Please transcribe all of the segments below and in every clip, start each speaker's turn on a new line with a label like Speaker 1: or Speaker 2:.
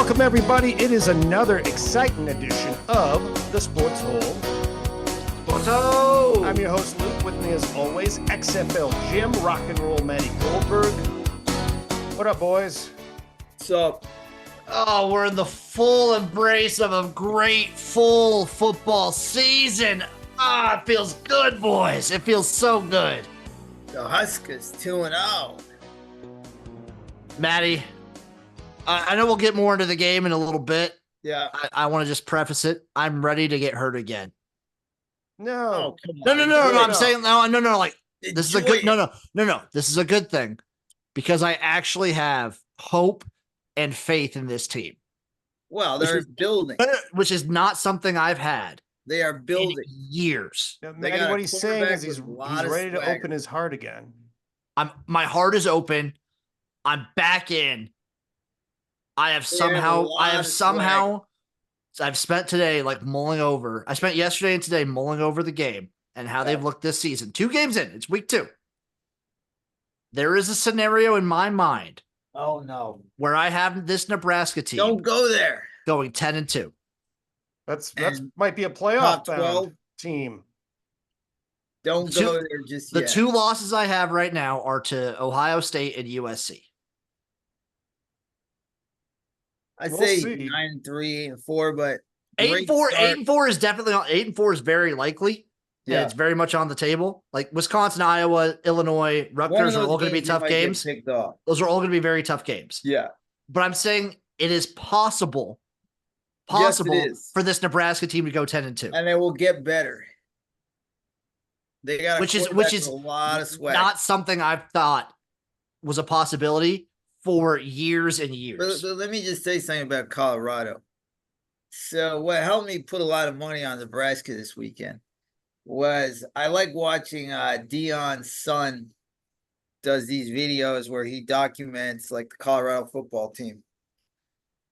Speaker 1: Welcome, everybody. It is another exciting edition of the Sports Hole. I'm your host, Luke. With me, as always, XFL Jim, Rock and Roll Matty Goldberg. What up, boys?
Speaker 2: What's up?
Speaker 3: Oh, we're in the full embrace of a great full football season. It feels good, boys. It feels so good.
Speaker 2: The Huskers 2-0.
Speaker 3: Matty, I know we'll get more into the game in a little bit.
Speaker 2: Yeah.
Speaker 3: I want to just preface it. I'm ready to get hurt again.
Speaker 1: No.
Speaker 2: Come on.
Speaker 3: No. I'm saying no. Like, this is a good.
Speaker 2: Enjoy it.
Speaker 3: No. This is a good thing because I actually have hope and faith in this team.
Speaker 2: Well, they're building.
Speaker 3: Which is not something I've had
Speaker 2: They are
Speaker 3: in
Speaker 2: building.
Speaker 3: years.
Speaker 1: Yeah,
Speaker 2: They
Speaker 1: Matty,
Speaker 2: got a
Speaker 1: what he's saying is
Speaker 2: quarterback
Speaker 1: he's
Speaker 2: with a lot of
Speaker 1: ready to
Speaker 2: swagger.
Speaker 1: open his heart again.
Speaker 3: My heart is open. I'm back in. I've spent today like mulling over. I spent yesterday and today mulling over the game and how they've looked this season. 2 games in. It's week 2. There is a scenario in my mind
Speaker 2: Oh, no.
Speaker 3: where I have this Nebraska team
Speaker 2: Don't go there.
Speaker 3: going 10-2.
Speaker 1: That's
Speaker 2: And
Speaker 1: might be a
Speaker 2: top
Speaker 1: playoff
Speaker 2: 12.
Speaker 1: bound team.
Speaker 2: Don't
Speaker 3: The
Speaker 2: go
Speaker 3: two-
Speaker 2: there just
Speaker 3: The
Speaker 2: yet.
Speaker 3: 2 losses I have right now are to Ohio State and USC.
Speaker 2: I'd
Speaker 1: We'll
Speaker 2: say
Speaker 1: see.
Speaker 2: 9-3, 8-4, but
Speaker 3: 8-4, 8-4 is definitely on. 8-4 is very likely. Yeah,
Speaker 2: Yeah.
Speaker 3: it's very much on the table. Like Wisconsin, Iowa, Illinois,
Speaker 2: One of
Speaker 3: Rutgers are
Speaker 2: those
Speaker 3: all going to be
Speaker 2: games you
Speaker 3: tough
Speaker 2: might get
Speaker 3: games.
Speaker 2: picked off.
Speaker 3: Those are all going to be very tough games.
Speaker 2: Yeah.
Speaker 3: But I'm saying it is possible
Speaker 2: Yes, it is.
Speaker 3: for this Nebraska team to go 10-2.
Speaker 2: And it will get better. They got a
Speaker 3: Which is
Speaker 2: quarterback with a lot of swag.
Speaker 3: not something I've thought was a possibility for years and years.
Speaker 2: But let me just say something about Colorado. So what helped me put a lot of money on Nebraska this weekend was I like watching Dion's son does these videos where he documents like the Colorado football team.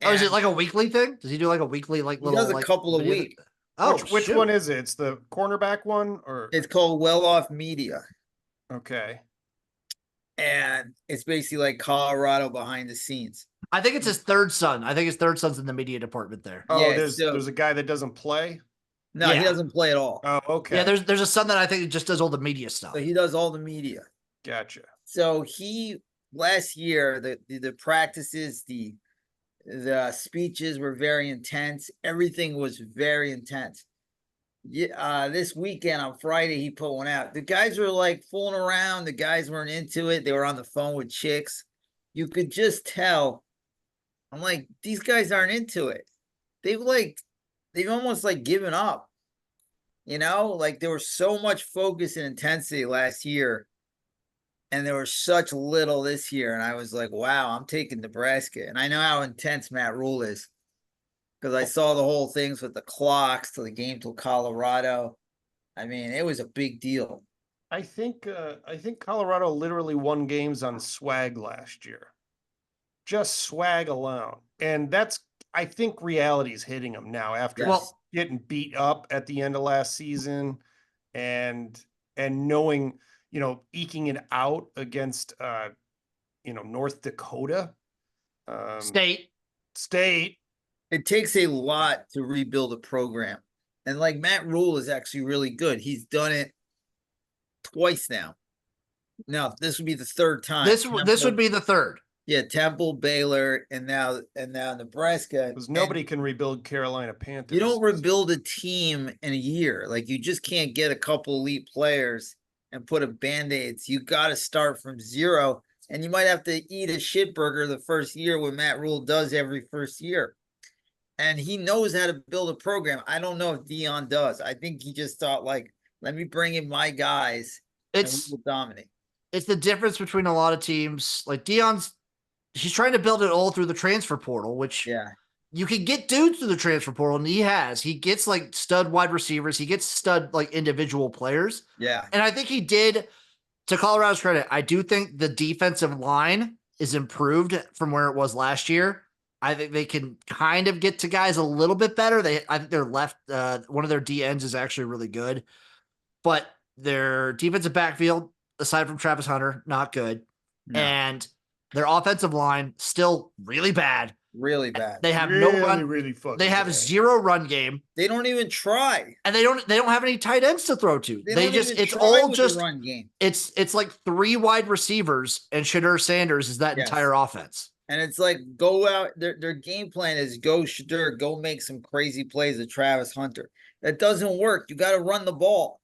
Speaker 3: Oh, is it
Speaker 2: And
Speaker 3: like a weekly thing? Does he do like a weekly
Speaker 2: he
Speaker 3: little
Speaker 2: does a
Speaker 3: like,
Speaker 2: couple a
Speaker 3: video?
Speaker 2: week?
Speaker 3: Oh,
Speaker 1: Which
Speaker 3: shoot.
Speaker 1: one is it? It's the cornerback one, or
Speaker 2: It's called Well Off Media.
Speaker 1: okay?
Speaker 2: And it's basically like Colorado behind the scenes.
Speaker 3: I think it's his third son. I think his third son's in the media department there.
Speaker 1: Oh,
Speaker 2: Yeah,
Speaker 1: there's
Speaker 2: so-
Speaker 1: a guy that doesn't play.
Speaker 2: No, he
Speaker 3: Yeah.
Speaker 2: doesn't play at all.
Speaker 1: Oh, okay.
Speaker 3: Yeah, there's a son that I think just does all the media stuff.
Speaker 2: So he does all the media.
Speaker 1: Gotcha.
Speaker 2: So he last year the practices, the speeches were very intense. Everything was very intense. Yeah, this weekend on Friday he put one out. The guys were like fooling around. The guys weren't into it. They were on the phone with chicks. You could just tell. I'm like, these guys aren't into it. They've almost like given up. You know, like there was so much focus and intensity last year. And there was such little this year. And I was like, wow, I'm taking Nebraska. And I know how intense Matt Rule is. Because I saw the whole things with the clocks to the game till Colorado. I mean, it was a big deal.
Speaker 1: I think Colorado literally won games on swag last year. Just swag alone. And I think reality is hitting them now after
Speaker 2: Yes.
Speaker 1: getting beat up at the end of last season and knowing, eking it out against North Dakota.
Speaker 3: State.
Speaker 2: It takes a lot to rebuild a program. And like Matt Rule is actually really good. He's done it twice now. Now, this would be the third time.
Speaker 3: This would be the third.
Speaker 2: Yeah, Temple, Baylor, and now Nebraska.
Speaker 1: Because nobody can rebuild Carolina Panthers.
Speaker 2: You don't rebuild a team in a year. Like you just can't get a couple elite players and put a band-aids. You got to start from zero. And you might have to eat a shit burger the first year, what Matt Rule does every first year. And he knows how to build a program. I don't know if Dion does. I think he just thought, like, let me bring in my guys and we will dominate.
Speaker 3: It's the difference between a lot of teams. Like he's trying to build it all through the transfer portal, which you can get dudes through the transfer portal, and he has. He gets like stud wide receivers. He gets stud like individual players.
Speaker 2: Yeah.
Speaker 3: And I think he did, to Colorado's credit, I do think the defensive line is improved from where it was last year. I think they can kind of get to guys a little bit better. I think their left, one of their D ends is actually really good, but their defensive backfield, aside from Travis Hunter, not good.
Speaker 2: No.
Speaker 3: And Their offensive line still really bad.
Speaker 2: Really bad.
Speaker 3: They have
Speaker 1: really,
Speaker 3: no run.
Speaker 1: really fucking
Speaker 3: They have
Speaker 1: bad.
Speaker 3: zero run game.
Speaker 2: They don't even try.
Speaker 3: And they don't have any tight ends to throw to.
Speaker 2: They
Speaker 3: They
Speaker 2: don't
Speaker 3: just
Speaker 2: even
Speaker 3: it's
Speaker 2: try
Speaker 3: all
Speaker 2: with
Speaker 3: just
Speaker 2: the run game.
Speaker 3: it's like 3 wide receivers and Shadur Sanders is that
Speaker 2: Yes.
Speaker 3: entire offense.
Speaker 2: And it's like go out. Their game plan is go Shadur, go make some crazy plays with Travis Hunter. That doesn't work. You got to run the ball.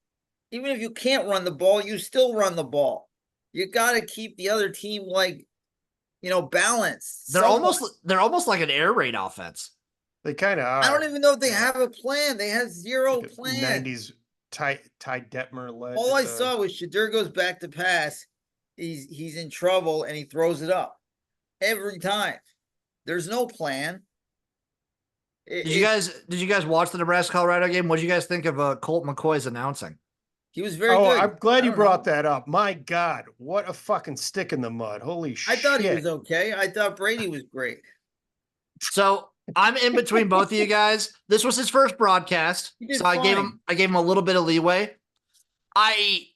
Speaker 2: Even if you can't run the ball, you still run the ball. You got to keep the other team balanced.
Speaker 3: They're almost like an air raid offense.
Speaker 1: They kind of are.
Speaker 2: I don't even know if they have a plan. They have zero
Speaker 1: Like a
Speaker 2: plan.
Speaker 1: 90s Ty Detmer led.
Speaker 2: All I saw was Shadur goes back to pass. He's in trouble and he throws it up every time. There's no plan.
Speaker 3: Did you guys watch the Nebraska-Colorado game? What did you guys think of Colt McCoy's announcing?
Speaker 2: He was very
Speaker 1: Oh,
Speaker 2: good.
Speaker 1: I'm glad you brought that up. My God, what a fucking stick in the mud. Holy shit.
Speaker 2: I thought he was okay. I thought Brady was great.
Speaker 3: So I'm in between both of you guys. This was his first broadcast, so I gave him a little bit of leeway. I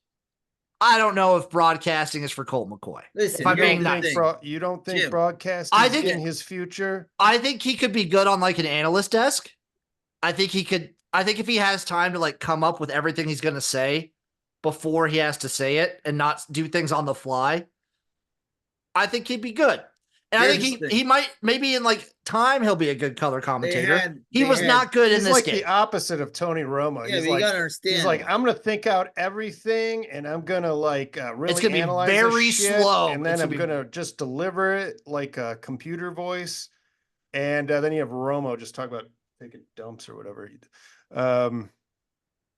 Speaker 3: don't know if broadcasting is for Colt McCoy.
Speaker 2: Listen,
Speaker 3: if I'm being nice.
Speaker 1: You don't think
Speaker 2: Jim,
Speaker 1: broadcasting is in his future?
Speaker 3: I think he could be good on like an analyst desk. I think if he has time to like come up with everything he's going to say before he has to say it and not do things on the fly, I think he'd be good. And I think he might, maybe in like time, he'll be a good color commentator. He was not good in this
Speaker 1: like
Speaker 3: game.
Speaker 1: the opposite of Tony Romo.
Speaker 2: Yeah, you gotta understand.
Speaker 1: He's like, I'm going to think out everything and I'm going to like really
Speaker 3: it's gonna
Speaker 1: analyze
Speaker 3: be very slow.
Speaker 1: and then I'm going to just deliver it like a computer voice. And then you have Romo just talk about taking dumps or whatever.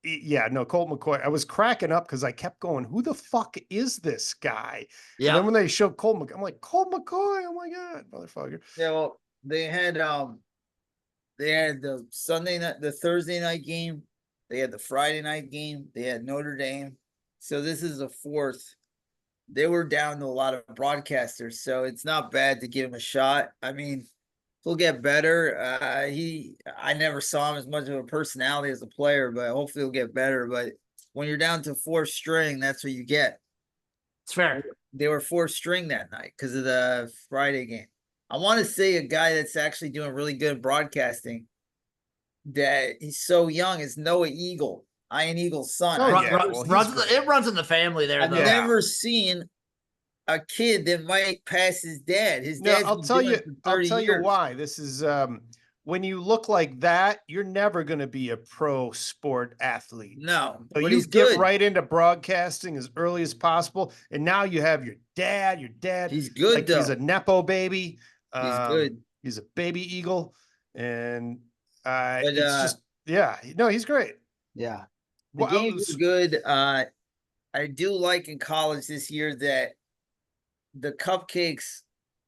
Speaker 1: Yeah, no, Colt McCoy. I was cracking up because I kept going, who the fuck is this guy? Yeah. And then when they showed Colt McCoy, I'm like, Colt McCoy, oh my God, motherfucker.
Speaker 2: Yeah, well, they had the Sunday night, the Thursday night game, they had the Friday night game, they had Notre Dame. So this is the fourth. They were down to a lot of broadcasters, so it's not bad to give him a shot. I mean, he'll get better. I never saw him as much of a personality as a player, but hopefully he'll get better. But when you're down to 4th string, that's what you get.
Speaker 3: It's fair.
Speaker 2: They were 4th string that night because of the Friday game. I want to say a guy that's actually doing really good in broadcasting that he's so young is Noah Eagle, Ian Eagle's son.
Speaker 3: It runs in the family there.
Speaker 2: I've never seen a kid that might pass his dad. His dad.
Speaker 1: I'll tell you why. This is when you look like that, you're never going to be a pro sport athlete.
Speaker 2: No,
Speaker 1: so you get right into broadcasting as early as possible, and now you have your dad. Your dad,
Speaker 2: he's good.
Speaker 1: Like, he's a nepo baby.
Speaker 2: He's good.
Speaker 1: He's a baby eagle, and it's just he's great.
Speaker 2: Yeah, the game was good. I do like in college this year that the cupcakes,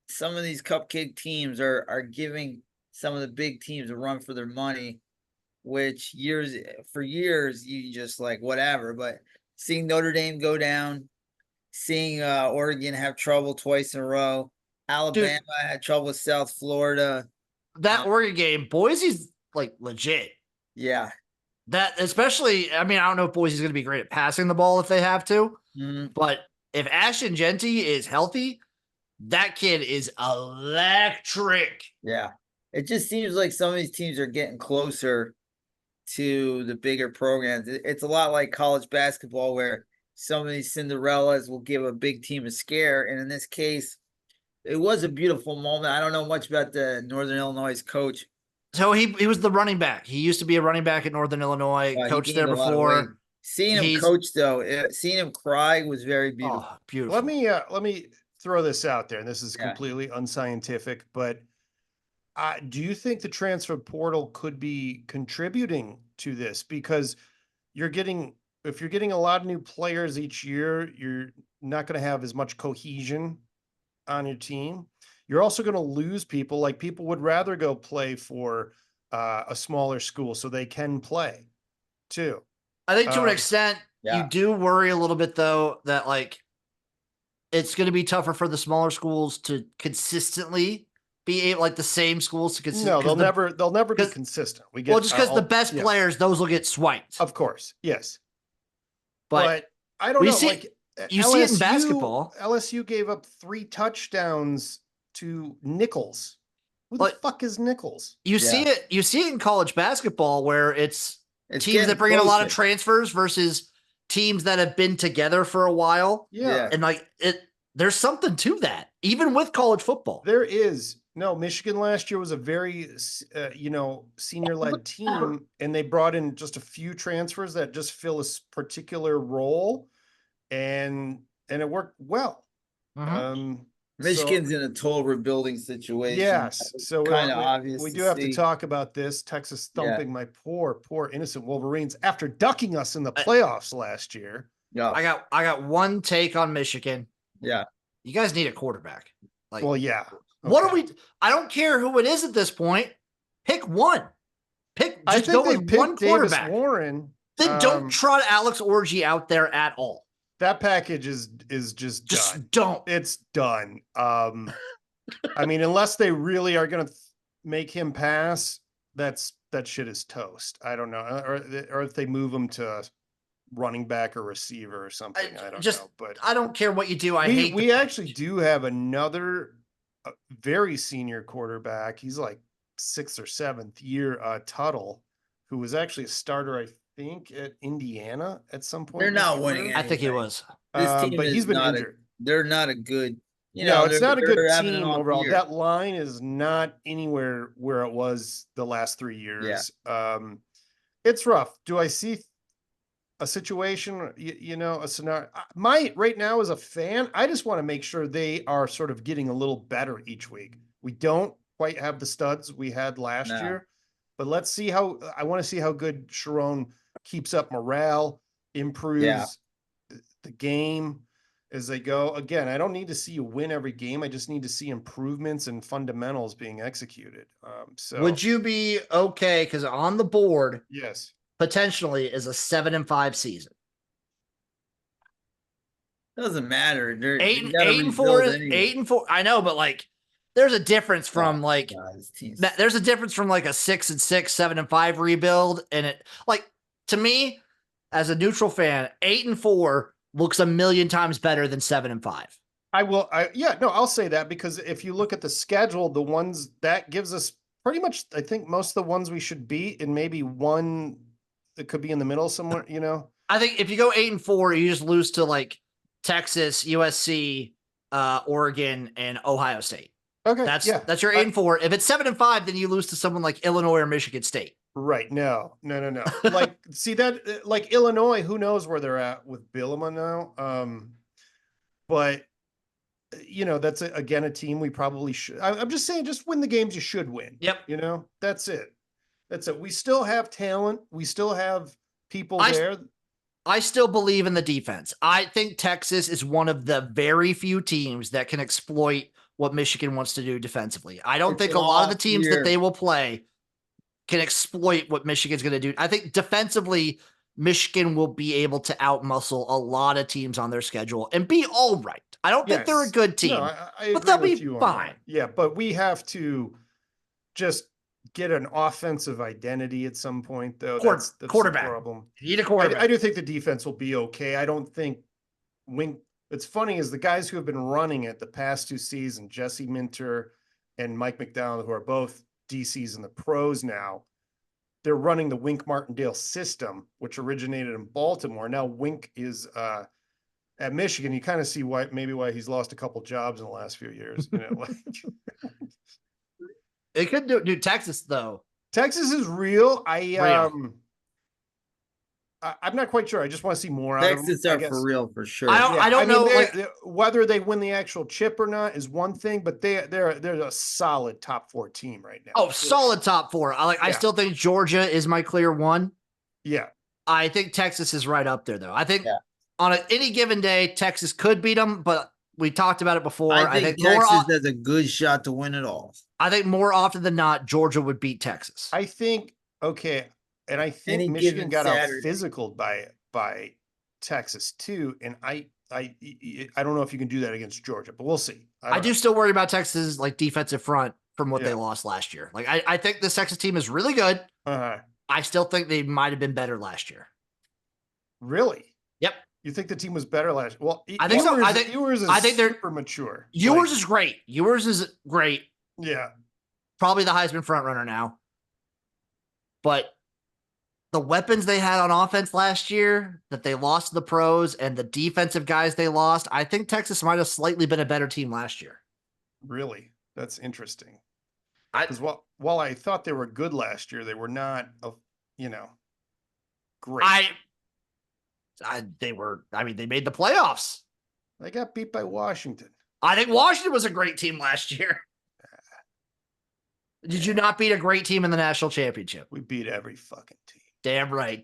Speaker 2: some of these cupcake teams are giving some of the big teams a run for their money, which for years you just like whatever. But seeing Notre Dame go down, seeing Oregon have trouble twice in a row, Alabama had trouble with South Florida.
Speaker 3: That Oregon game, Boise's like legit.
Speaker 2: Yeah.
Speaker 3: That especially, I mean, I don't know if Boise's going to be great at passing the ball if they have to, but if Ashton Genty is healthy, that kid is electric.
Speaker 2: Yeah. It just seems like some of these teams are getting closer to the bigger programs. It's a lot like college basketball where some of these Cinderellas will give a big team a scare. And in this case, it was a beautiful moment. I don't know much about the Northern Illinois coach.
Speaker 3: So he was the running back. He used to be a running back at Northern Illinois, coached there before.
Speaker 2: Seeing him coach though, seeing him cry was very beautiful.
Speaker 3: Oh, beautiful.
Speaker 1: Let me throw this out there, and this is completely unscientific, but do you think the transfer portal could be contributing to this? Because if you're getting a lot of new players each year, you're not going to have as much cohesion on your team. You're also going to lose people. Like, people would rather go play for a smaller school so they can play too.
Speaker 3: I think to an extent, you do worry a little bit though, that like it's going to be tougher for the smaller schools to consistently be able, like the same schools to consistently.
Speaker 1: No, they'll never be consistent.
Speaker 3: Just because the best players, those will get swiped.
Speaker 1: Of course. Yes.
Speaker 3: But
Speaker 1: I don't know.
Speaker 3: You see it in basketball.
Speaker 1: LSU gave up 3 touchdowns to Nichols. Who the fuck is Nichols?
Speaker 3: You see it in college basketball where it's teams that bring in a lot of transfers versus teams that have been together for a while.
Speaker 1: Yeah.
Speaker 3: And there's something to that, even with college football.
Speaker 1: There is. No, Michigan last year was a very, senior-led team, and they brought in just a few transfers that just fill a particular role, and it worked well.
Speaker 2: Michigan's in a total rebuilding situation.
Speaker 1: Yes, so
Speaker 2: kind of obvious.
Speaker 1: We do have to talk about this. Texas thumping my poor innocent Wolverines after ducking us in the playoffs last year.
Speaker 2: Yeah,
Speaker 3: I got one take on Michigan.
Speaker 2: Yeah,
Speaker 3: you guys need a quarterback.
Speaker 1: Well, yeah.
Speaker 3: Okay. What are we? I don't care who it is at this point. Pick one.
Speaker 1: I think they picked Davis Warren.
Speaker 3: Then don't trot Alex Orji out there at all.
Speaker 1: That package is just done.
Speaker 3: Don't.
Speaker 1: It's done. I mean, unless they really are going to make him pass, that shit is toast. I don't know, or if they move him to running back or receiver or something. I don't know, but
Speaker 3: I don't care what you do.
Speaker 1: We actually do have another very senior quarterback. He's like 6th or 7th year, Tuttle, who was actually a starter, I think, at Indiana at some point.
Speaker 2: They're not winning anything.
Speaker 3: I think he was.
Speaker 2: This team
Speaker 1: but he's been injured.
Speaker 2: They're not a good.
Speaker 1: It's not a good team overall. That line is not anywhere where it was the last 3 years. Yeah. It's rough. Do I see a situation, a scenario? Right now as a fan, I just want to make sure they are sort of getting a little better each week. We don't quite have the studs we had last year, but let's see I want to see how good Sharon keeps up morale, improves the game as they go. Again, I don't need to see you win every game. I just need to see improvements and fundamentals being executed. So
Speaker 3: would you be okay? Because on the board,
Speaker 1: yes,
Speaker 3: potentially is a 7-5 season.
Speaker 2: Doesn't matter. They're
Speaker 3: 8-4. 8-4. I know, but there's a difference from there's a difference from a 6-6, 7-5 rebuild, and it to me as a neutral fan, 8-4 looks a million times better than 7-5.
Speaker 1: I'll say that because if you look at the schedule, the ones that gives us pretty much, I think most of the ones we should beat, and maybe one that could be in the middle somewhere,
Speaker 3: I think if you go 8-4, you just lose to Texas, USC, Oregon, and Ohio State.
Speaker 1: Okay.
Speaker 3: That's your 8-4. If it's 7-5, then you lose to someone like Illinois or Michigan State.
Speaker 1: Right. No. See that Illinois, who knows where they're at with Bielema now. But that's again a team we probably should. I'm just saying, just win the games you should win.
Speaker 3: Yep.
Speaker 1: That's it. We still have talent. We still have people there.
Speaker 3: I still believe in the defense. I think Texas is one of the very few teams that can exploit what Michigan wants to do defensively. I don't think a lot of the teams that they will play can exploit what Michigan's going to do. I think defensively, Michigan will be able to outmuscle a lot of teams on their schedule and be all right. I don't think they're a good team, but they'll be fine.
Speaker 1: Yeah, but we have to just get an offensive identity at some point, though. That's
Speaker 3: quarterback.
Speaker 1: The problem.
Speaker 3: You need a quarterback.
Speaker 1: I do think the defense will be okay. I don't think It's funny is the guys who have been running it the past 2 seasons, Jesse Minter and Mike McDonald, who are both DCs in the pros now, they're running the Wink Martindale system, which originated in Baltimore. Now Wink is at Michigan. You kind of see why he's lost a couple jobs in the last few years.
Speaker 3: It could do Texas though.
Speaker 1: Texas is real. I'm not quite sure. I just want to see more out of them.
Speaker 2: Texas are for real, for sure.
Speaker 3: I don't know
Speaker 1: whether they win the actual chip or not is one thing, but they're a solid top 4 team right now.
Speaker 3: Oh, solid top 4. I still think Georgia is my clear 1.
Speaker 1: Yeah.
Speaker 3: I think Texas is right up there though. I think on any given day, Texas could beat them, but we talked about it before.
Speaker 2: I think Texas has a good shot to win it all.
Speaker 3: I think more often than not, Georgia would beat Texas.
Speaker 1: I think, okay. And I think Michigan got out physical by Texas too. And I don't know if you can do that against Georgia, but we'll see.
Speaker 3: I do still worry about Texas defensive front from what they lost last year. I think this Texas team is really good.
Speaker 1: Uh-huh.
Speaker 3: I still think they might have been better last year.
Speaker 1: Really?
Speaker 3: Yep.
Speaker 1: You think the team was better last? Well,
Speaker 3: I think so.
Speaker 1: Ewers is
Speaker 3: I think they're
Speaker 1: super mature.
Speaker 3: Ewers is great. Ewers is great.
Speaker 1: Yeah.
Speaker 3: Probably the Heisman frontrunner now. But the weapons they had on offense last year that they lost to the pros and the defensive guys they lost, I think Texas might have slightly been a better team last year.
Speaker 1: Really? That's interesting. Because while I thought they were good last year, they were not, great.
Speaker 3: They made the playoffs.
Speaker 1: They got beat by Washington.
Speaker 3: I think Washington was a great team last year. Did you not beat a great team in the national championship?
Speaker 1: We beat every fucking team.
Speaker 3: Damn right,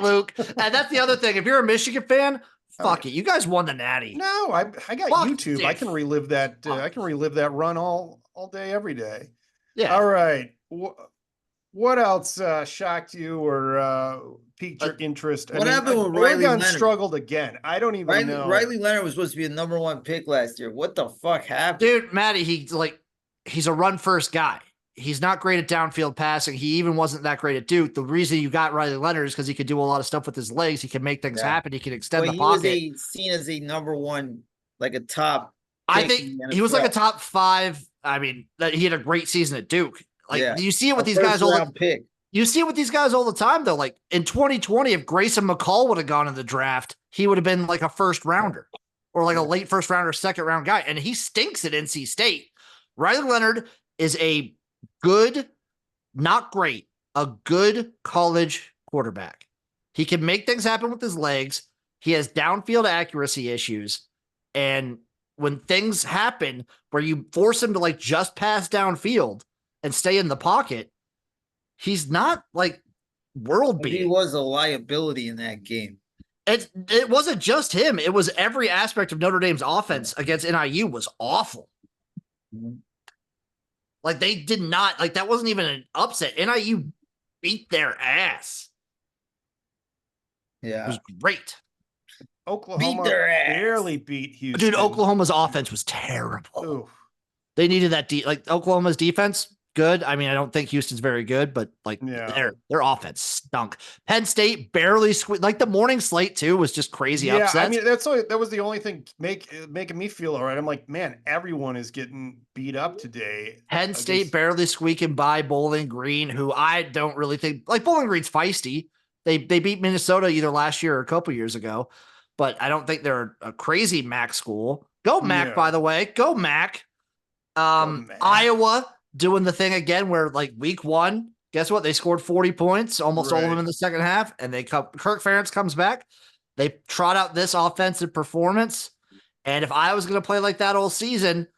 Speaker 3: Luke. And that's the other thing. If you're a Michigan fan, fuck it. You guys won the Natty.
Speaker 1: No, I got YouTube.
Speaker 3: Dude.
Speaker 1: I can relive that. I can relive that run all day, every day.
Speaker 3: Yeah.
Speaker 1: All right. What else shocked you or piqued your interest?
Speaker 2: What happened with Riley
Speaker 1: Oregon
Speaker 2: Leonard?
Speaker 1: Struggled again. I don't even know.
Speaker 2: Riley Leonard was supposed to be a #1 pick last year. What the fuck happened?
Speaker 3: Dude, Matty, he's a run first guy. He's not great at downfield passing. He even wasn't that great at Duke. The reason you got Riley Leonard is because he could do a lot of stuff with his legs. He can make things happen. He can extend the pocket.
Speaker 2: He was seen as a #1, like a top.
Speaker 3: I think he was like a top 5. I mean, he had a great season at Duke. You see it with these guys all You see it with these guys all the time, though. Like in 2020, if Grayson McCall would have gone in the draft, he would have been like a first rounder or like a late first rounder, second round guy. And he stinks at NC State. Riley Leonard is a good, not great, a good college quarterback. He can make things happen with his legs. He has downfield accuracy issues. And when things happen where you force him to like just pass downfield and stay in the pocket, he's not like world beating.
Speaker 2: He was a liability in that game.
Speaker 3: It wasn't just him. It was every aspect of Notre Dame's offense against NIU was awful. Like they did not, like that wasn't even an upset. NIU beat their ass.
Speaker 2: Yeah.
Speaker 3: It was great.
Speaker 1: Oklahoma barely beat Houston.
Speaker 3: Dude, Oklahoma's offense was terrible.
Speaker 1: Ooh.
Speaker 3: They needed that Oklahoma's defense, good. I mean, I don't think Houston's very good, but their offense stunk. Penn State barely the morning slate too was just crazy upsets.
Speaker 1: I mean, that was the only thing making me feel all right. I'm like, man, everyone is getting beat up today.
Speaker 3: Penn State barely squeaking by Bowling Green, who I don't really think Bowling Green's feisty. They beat Minnesota either last year or a couple years ago, but I don't think they're a crazy MAC school. Go MAC, by the way. Go MAC. Iowa doing the thing again where week 1, guess what? They scored 40 points, almost all of them in the second half, and Kirk Ferentz comes back. They trot out this offensive performance, and if I was going to play like that all season,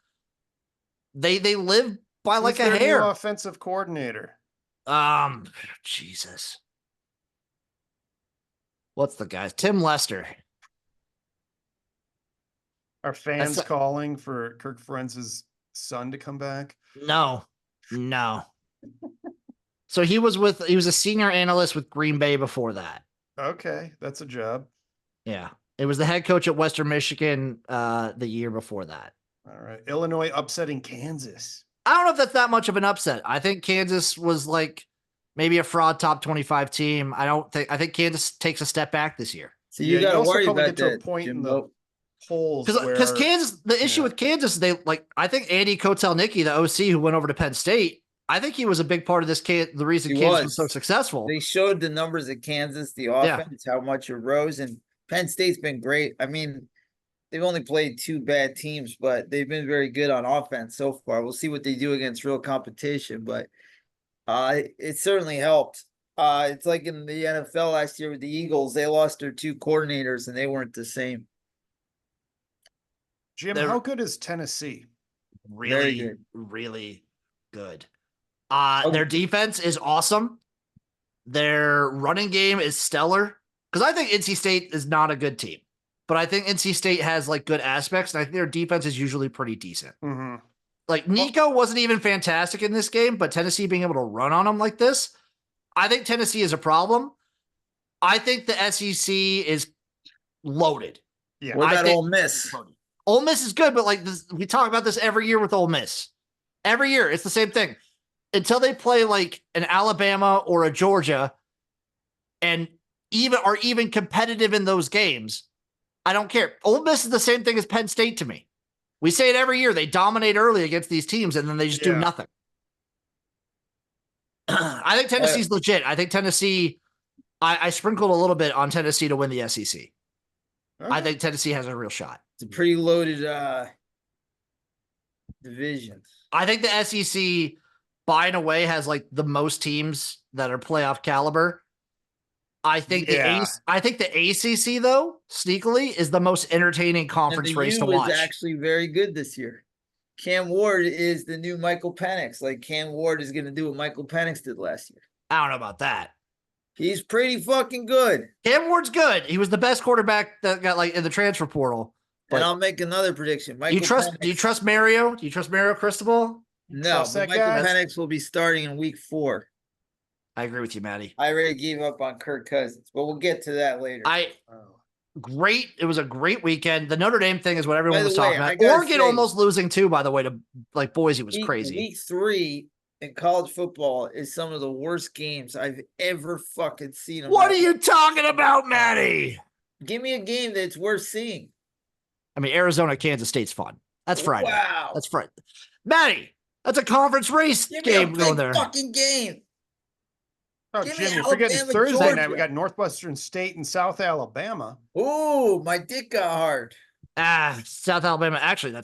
Speaker 3: they live by like a hair.
Speaker 1: New offensive coordinator.
Speaker 3: Jesus. What's the guy? Tim Lester.
Speaker 1: Are fans calling for Kirk Ferentz's son to come back?
Speaker 3: No. So he was a senior analyst with Green Bay before that.
Speaker 1: Okay, that's a job.
Speaker 3: Yeah. It was the head coach at Western Michigan the year before that.
Speaker 1: All right. Illinois upsetting Kansas.
Speaker 3: I don't know if that's that much of an upset. I think Kansas was maybe a fraud top 25 team. I think Kansas takes a step back this year.
Speaker 2: So you got to worry about
Speaker 1: to a point in the polls
Speaker 3: because Kansas, the issue with Kansas, I think Andy Kotelnicki, the OC who went over to Penn State, I think he was a big part of the reason Kansas was so successful.
Speaker 2: They showed the numbers at Kansas, the offense, how much it rose, and Penn State's been great. I mean, they've only played 2 bad teams, but they've been very good on offense so far. We'll see what they do against real competition, but it certainly helped. It's like in the NFL last year with the Eagles, they lost their 2 coordinators and they weren't the same.
Speaker 1: Jim, how good is Tennessee?
Speaker 3: Really good. Really good. Their defense is awesome. Their running game is stellar. Because I think NC State is not a good team. But I think NC State has good aspects, and I think their defense is usually pretty decent.
Speaker 1: Mm-hmm.
Speaker 3: Nico wasn't even fantastic in this game, but Tennessee being able to run on them like this, I think Tennessee is a problem. I think the SEC is loaded.
Speaker 2: Yeah. What about Ole Miss?
Speaker 3: Ole Miss is good, but we talk about this every year with Ole Miss. Every year, it's the same thing. Until they play an Alabama or a Georgia and are even competitive in those games, I don't care. Ole Miss is the same thing as Penn State to me. We say it every year. They dominate early against these teams, and then they just do nothing. I think Tennessee's legit. I think Tennessee, I sprinkled a little bit on Tennessee to win the SEC. Okay. I think Tennessee has a real shot.
Speaker 2: It's a pretty loaded division.
Speaker 3: I think the SEC, by and away, has like the most teams that are playoff caliber. I think the ACC, though, sneakily, is the most entertaining conference race to watch.
Speaker 2: Is actually very good this year. Cam Ward is the new Michael Penix. Like, Cam Ward is going to do what Michael Penix did last year.
Speaker 3: I don't know about that.
Speaker 2: He's pretty fucking good.
Speaker 3: Cam Ward's good. He was the best quarterback that got like in the transfer portal.
Speaker 2: And I'll make another prediction.
Speaker 3: Do you trust Mario? Do you trust Mario Cristobal?
Speaker 2: No, but Michael Penix will be starting in week 4.
Speaker 3: I agree with you, Maddie.
Speaker 2: I already gave up on Kirk Cousins, but we'll get to that later.
Speaker 3: It was a great weekend. The Notre Dame thing is what everyone was talking about. Oregon almost losing too, by the way, to like Boise was crazy.
Speaker 2: Week 3 in college football is some of the worst games I've ever fucking seen.
Speaker 3: What are you talking about, Maddie?
Speaker 2: Give me a game that's worth seeing.
Speaker 3: I mean, Arizona, Kansas State's fun. That's Friday.
Speaker 2: Wow.
Speaker 3: That's Friday. Maddie, that's a conference race game going there.
Speaker 2: Fucking game.
Speaker 1: Oh, Jim, you're forgetting Thursday Georgia. Night. We got Northwestern State and South Alabama.
Speaker 2: Ooh, my dick got hard.
Speaker 3: South Alabama. Actually,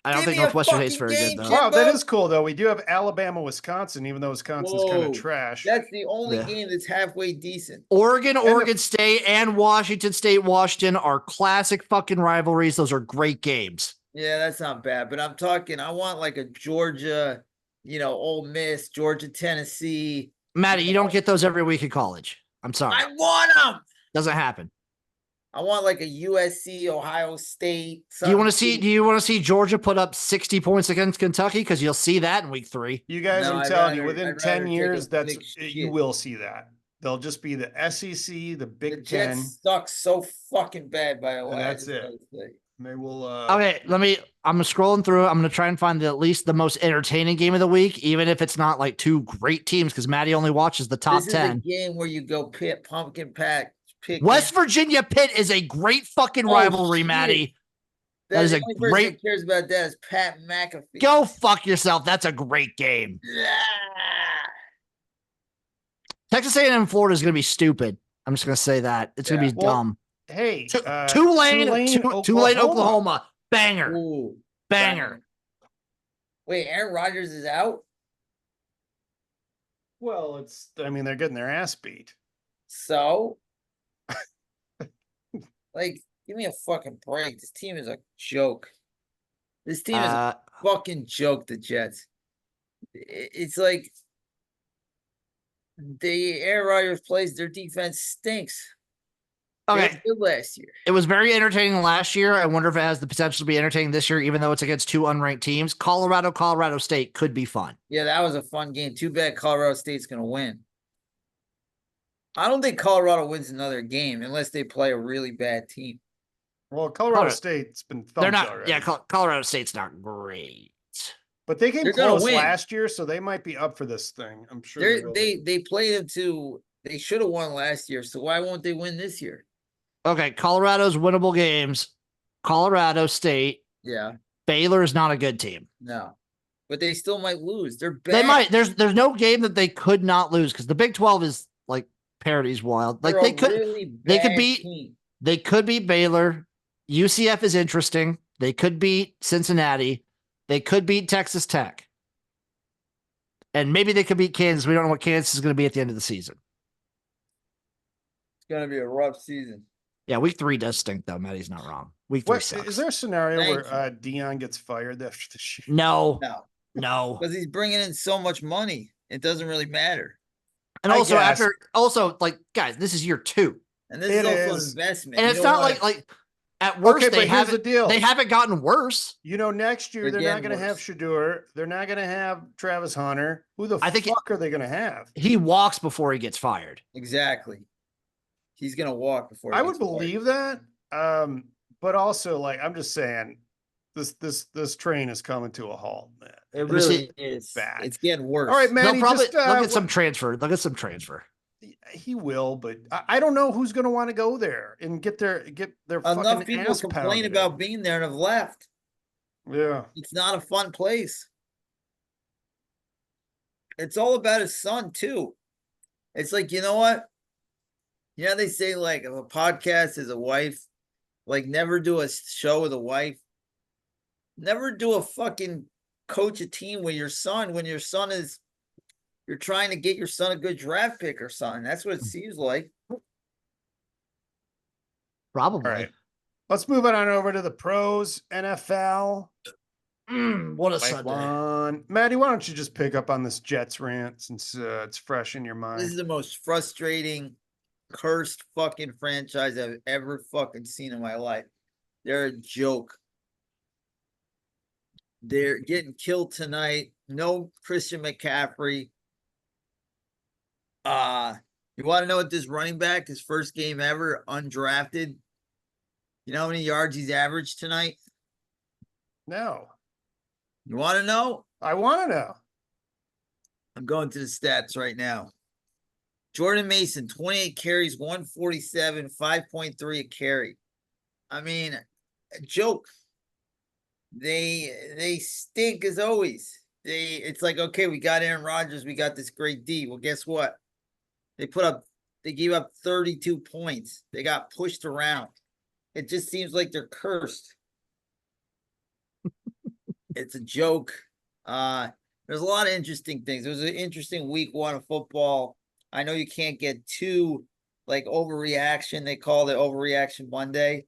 Speaker 3: I don't think Northwestern State's very good, though.
Speaker 1: Wow, that is cool, though. We do have Alabama, Wisconsin, even though Wisconsin's kind of trash.
Speaker 2: That's the only game that's halfway decent.
Speaker 3: Oregon State, and Washington State, Washington are classic fucking rivalries. Those are great games.
Speaker 2: Yeah, that's not bad. But I want like a Georgia, Ole Miss, Georgia, Tennessee.
Speaker 3: Maddie, you don't get those every week in college. I'm sorry.
Speaker 2: I want them.
Speaker 3: Doesn't happen.
Speaker 2: I want like a USC, Ohio State.
Speaker 3: Do you want to see Georgia put up 60 points against Kentucky? Because you'll see that in week 3.
Speaker 1: You guys, I'm telling you, within 10 years, you will see that. They'll just be the SEC, the Big Ten.
Speaker 2: Jets suck so fucking bad, by the way.
Speaker 1: That's it. They will.
Speaker 3: Okay, I'm scrolling through. I'm going to try and find at least the most entertaining game of the week, even if it's not like 2 great teams, because Maddie only watches the top 10.
Speaker 2: This is a game where you go pumpkin patch.
Speaker 3: West Virginia Pitt is a great fucking rivalry, Maddie. That is a great.
Speaker 2: Who cares about that is Pat McAfee.
Speaker 3: Go fuck yourself. That's a great game. Texas A&M and Florida is going to be stupid. I'm just going to say that it's going to be dumb.
Speaker 1: Hey,
Speaker 3: Tulane, Oklahoma, banger, banger.
Speaker 2: Wait, Aaron Rodgers is out?
Speaker 1: Well, they're getting their ass beat.
Speaker 2: So, like, give me a fucking break. This team is a joke. This team is a fucking joke, the Jets. It's like Aaron Rodgers plays, their defense stinks.
Speaker 3: Okay.
Speaker 2: Good last year.
Speaker 3: It was very entertaining last year. I wonder if it has the potential to be entertaining this year, even though it's against 2 unranked teams. Colorado State could be fun.
Speaker 2: Yeah, that was a fun game. Too bad Colorado State's going to win. I don't think Colorado wins another game unless they play a really bad team.
Speaker 1: Well, Colorado State's been thumped already.
Speaker 3: Yeah, Colorado State's not great.
Speaker 1: But they came close last year, so they might be up for this thing. I'm sure
Speaker 2: they played them to. They should have won last year, so why won't they win this year?
Speaker 3: Okay, Colorado's winnable games. Colorado State.
Speaker 2: Yeah.
Speaker 3: Baylor is not a good team.
Speaker 2: No. But they still might lose. They're bad.
Speaker 3: They might. There's no game that they could not lose because the Big 12 is like parity's wild. Like they could beat Baylor. UCF is interesting. They could beat Cincinnati. They could beat Texas Tech. And maybe they could beat Kansas. We don't know what Kansas is going to be at the end of the season.
Speaker 2: It's going to be a rough season.
Speaker 3: Yeah, week 3 does stink, though. Maddie's not wrong. Week 3 sucks.
Speaker 1: Is there a scenario where Dion gets fired after this year?
Speaker 3: No.
Speaker 2: Because he's bringing in so much money. It doesn't really matter.
Speaker 3: And also, guys, this is year 2.
Speaker 2: And this is also an investment.
Speaker 3: And it's not like at worst,
Speaker 1: but here's the deal.
Speaker 3: They haven't gotten worse.
Speaker 1: Next year, they're not going to have Shedeur. They're not going to have Travis Hunter. Who the fuck are they going to have?
Speaker 3: He walks before he gets fired.
Speaker 2: Exactly. He's going to walk before
Speaker 1: I would believe that. But also, I'm just saying, this train is coming to a halt, man.
Speaker 2: It really is bad. It's getting worse.
Speaker 1: All right, man.
Speaker 2: They'll
Speaker 3: get some transfer. They'll get some transfer.
Speaker 1: he will, but I don't know who's going to want to go there and get their
Speaker 2: Enough
Speaker 1: fucking
Speaker 2: people
Speaker 1: ass
Speaker 2: complain
Speaker 1: pounded
Speaker 2: about
Speaker 1: in.
Speaker 2: being there and have left.
Speaker 1: Yeah.
Speaker 2: It's not a fun place. It's all about his son, too. It's like, you know what? You know, they say, like, if a podcast is a wife, like, never do a show with a wife. Never do a fucking coach a team with your son when your son is, you're trying to get your son a good draft pick or something. That's what it seems like.
Speaker 3: Probably.
Speaker 1: All right. Let's move it on over to the pros, NFL.
Speaker 3: What a
Speaker 1: Like
Speaker 3: Sunday.
Speaker 1: one. Maddie, why don't you just pick up on this Jets rant since it's fresh in your mind?
Speaker 2: This is the most frustrating, cursed fucking franchise I've ever fucking seen in my life. They're a joke. They're getting killed tonight. No Christian McCaffrey. You want to know what this running back, his first game ever, undrafted? You know how many yards he's averaged tonight?
Speaker 1: No.
Speaker 2: You want to know?
Speaker 1: I want to know.
Speaker 2: I'm going to the stats right now. Jordan Mason, 28 carries, 147, 5.3 a carry. I mean, a joke. They stink as always. It's like, okay, we got Aaron Rodgers, we got this great D. Well, guess what? They gave up 32 points. They got pushed around. It just seems like they're cursed. It's a joke. There's a lot of interesting things. It was an interesting week one of football. I know you can't get too like overreaction. They called it Overreaction Monday.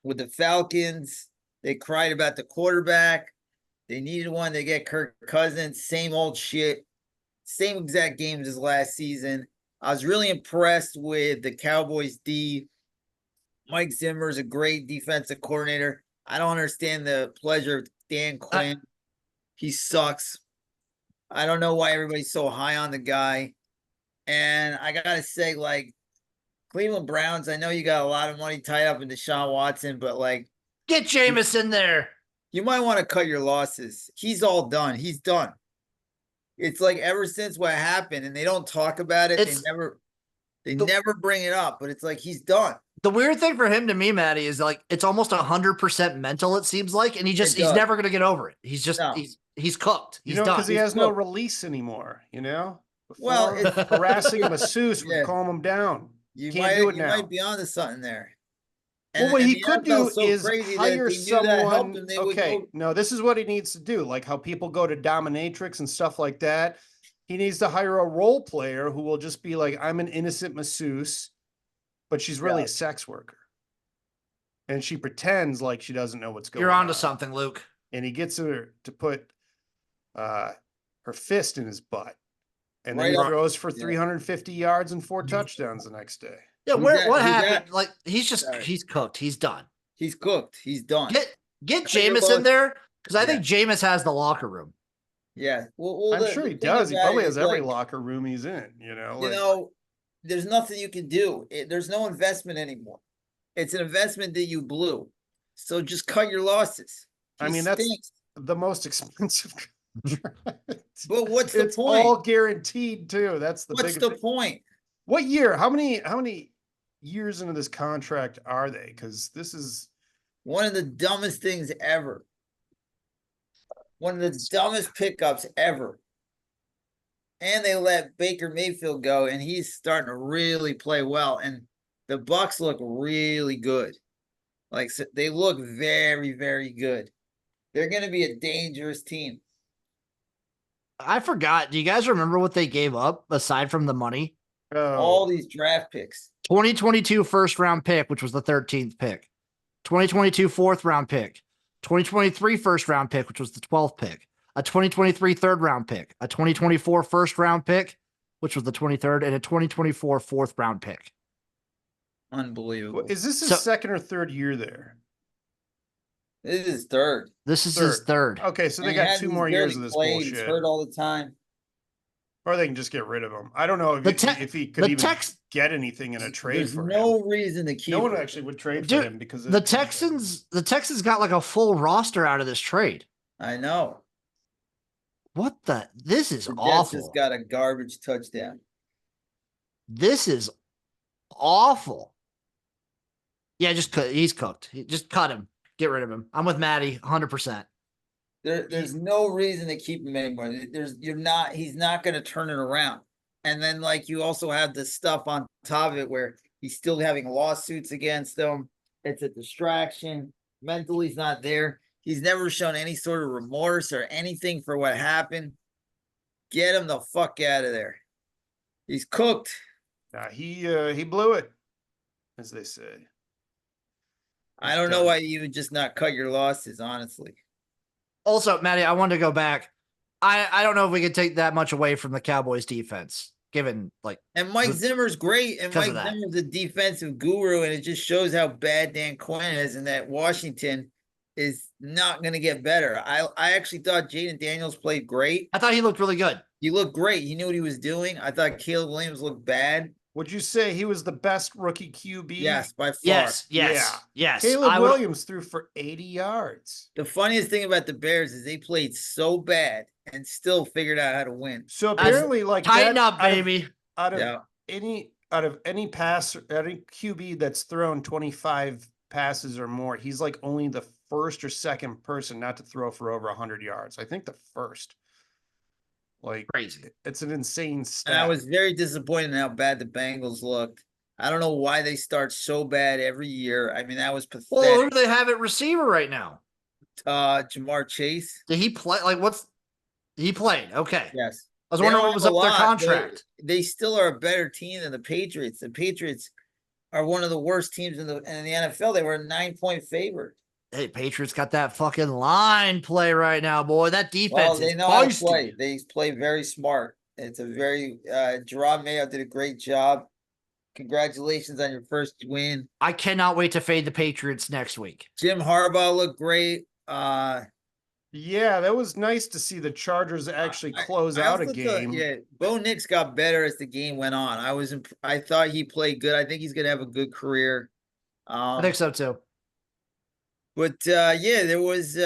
Speaker 2: With the Falcons, they cried about the quarterback. They needed one to get Kirk Cousins. Same old shit. Same exact games as last season. I was really impressed with the Cowboys D. Mike Zimmer is a great defensive coordinator. I don't understand the pleasure of Dan Quinn. He sucks. I don't know why everybody's so high on the guy. And I got to say, like, Cleveland Browns, I know you got a lot of money tied up in Deshaun Watson, but, like,
Speaker 3: get Jameis in there.
Speaker 2: You might want to cut your losses. He's all done. He's done. It's like ever since what happened, and they don't talk about it. They never bring it up, but it's like he's done.
Speaker 3: The weird thing for him to me, Maddie, is like it's almost 100% mental, it seems like, and he's never gonna get over it. He's just he's cooked. He's done.
Speaker 1: Because he has no release anymore, Before,
Speaker 2: well, it's
Speaker 1: harassing a masseuse would calm him down.
Speaker 2: You
Speaker 1: can't do it now.
Speaker 2: You might be onto something there.
Speaker 1: Well, what he could do is hire someone. Okay, no, this is what he needs to do. Like how people go to dominatrix and stuff like that. He needs to hire a role player who will just be like, I'm an innocent masseuse, but she's really a sex worker. And she pretends like she doesn't know what's going on.
Speaker 3: You're onto something, Luke.
Speaker 1: And he gets her to put her fist in his butt. And then he throws for 350 yards and 4 touchdowns the next day.
Speaker 3: Yeah, what happened? Like he's cooked. He's done.
Speaker 2: He's cooked. He's done.
Speaker 3: Get Jameis in there because I think Jameis has the locker room.
Speaker 2: Yeah,
Speaker 1: I'm sure he does. He probably has every locker room he's in.
Speaker 2: There's nothing you can do. There's no investment anymore. It's an investment that you blew. So just cut your losses.
Speaker 1: That's the most expensive contract.
Speaker 2: But what's the point?
Speaker 1: It's all guaranteed too. That's the
Speaker 2: What's the point?
Speaker 1: What year? How many years into this contract are they? Because this is
Speaker 2: one of the dumbest things ever. One of the dumbest pickups ever. And they let Baker Mayfield go, and he's starting to really play well. And the Bucs look really good. Like, so they look very, very good. They're going to be a dangerous team.
Speaker 3: I forgot. Do you guys remember what they gave up aside from the money?
Speaker 2: All these draft picks.
Speaker 3: 2022 first round pick, which was the 13th pick. 2022 fourth round pick. 2023 first round pick, which was the 12th pick. A 2023 third round pick. A 2024 first round pick, which was the 23rd, and a 2024 fourth round pick.
Speaker 2: Unbelievable.
Speaker 1: Is this his second or third year there?
Speaker 2: This is third.
Speaker 3: This is his third.
Speaker 1: Okay, so they got 2 more years of this bullshit.
Speaker 2: He's hurt all the time.
Speaker 1: Or they can just get rid of him. I don't know if he could even get anything in a trade for him.
Speaker 2: There's no reason to keep him.
Speaker 1: No one actually would trade for him because
Speaker 3: the Texans got like a full roster out of this trade.
Speaker 2: I know.
Speaker 3: This is awful.
Speaker 2: Just got a garbage touchdown.
Speaker 3: This is awful. Yeah, he's cooked. Just cut him. Get rid of him. I'm with Maddie 100%.
Speaker 2: There's no reason to keep him anymore. He's not going to turn it around. And then like you also have the stuff on top of it where he's still having lawsuits against him. It's a distraction. Mentally, he's not there. He's never shown any sort of remorse or anything for what happened. Get him the fuck out of there. He's cooked.
Speaker 1: He blew it, as they say.
Speaker 2: I don't know why you would just not cut your losses, honestly.
Speaker 3: Also, Maddie, I wanted to go back. I don't know if we could take that much away from the Cowboys defense, given like.
Speaker 2: And Mike Zimmer's great, and Mike Zimmer's a defensive guru, and it just shows how bad Dan Quinn is, and that Washington is not going to get better. I actually thought Jaden Daniels played great.
Speaker 3: I thought he looked really good.
Speaker 2: He looked great. He knew what he was doing. I thought Caleb Williams looked bad.
Speaker 1: Would you say he was the best rookie QB?
Speaker 2: Yes, by far.
Speaker 3: Yes.
Speaker 1: Caleb Williams threw for 80 yards.
Speaker 2: The funniest thing about the Bears is they played so bad and still figured out how to win.
Speaker 1: So apparently, like
Speaker 3: tighten up, baby.
Speaker 1: Out of any QB that's thrown 25 passes or more, he's like only the first or second person not to throw for over 100 yards. I think the first. Like
Speaker 3: crazy.
Speaker 1: It's an insane stat.
Speaker 2: And I was very disappointed in how bad the Bengals looked. I don't know why they start so bad every year. I mean, that was pathetic.
Speaker 3: Well, who do they have at receiver right now?
Speaker 2: Jamar Chase.
Speaker 3: Did he play? He played? Okay.
Speaker 2: Yes.
Speaker 3: I was wondering what was up their contract.
Speaker 2: They still are a better team than the Patriots. The Patriots are one of the worst teams in the NFL. They were a 9-point favorite.
Speaker 3: Hey, Patriots got that fucking line play right now, boy. That defense
Speaker 2: they know how to play. They play very smart. It's a very Gerard Mayo did a great job. Congratulations on your first win.
Speaker 3: I cannot wait to fade the Patriots next week.
Speaker 2: Jim Harbaugh looked great.
Speaker 1: Yeah, that was nice to see the Chargers actually close out a game.
Speaker 2: Bo Nix got better as the game went on. I thought he played good. I think he's gonna have a good career.
Speaker 3: I think so too.
Speaker 2: But there was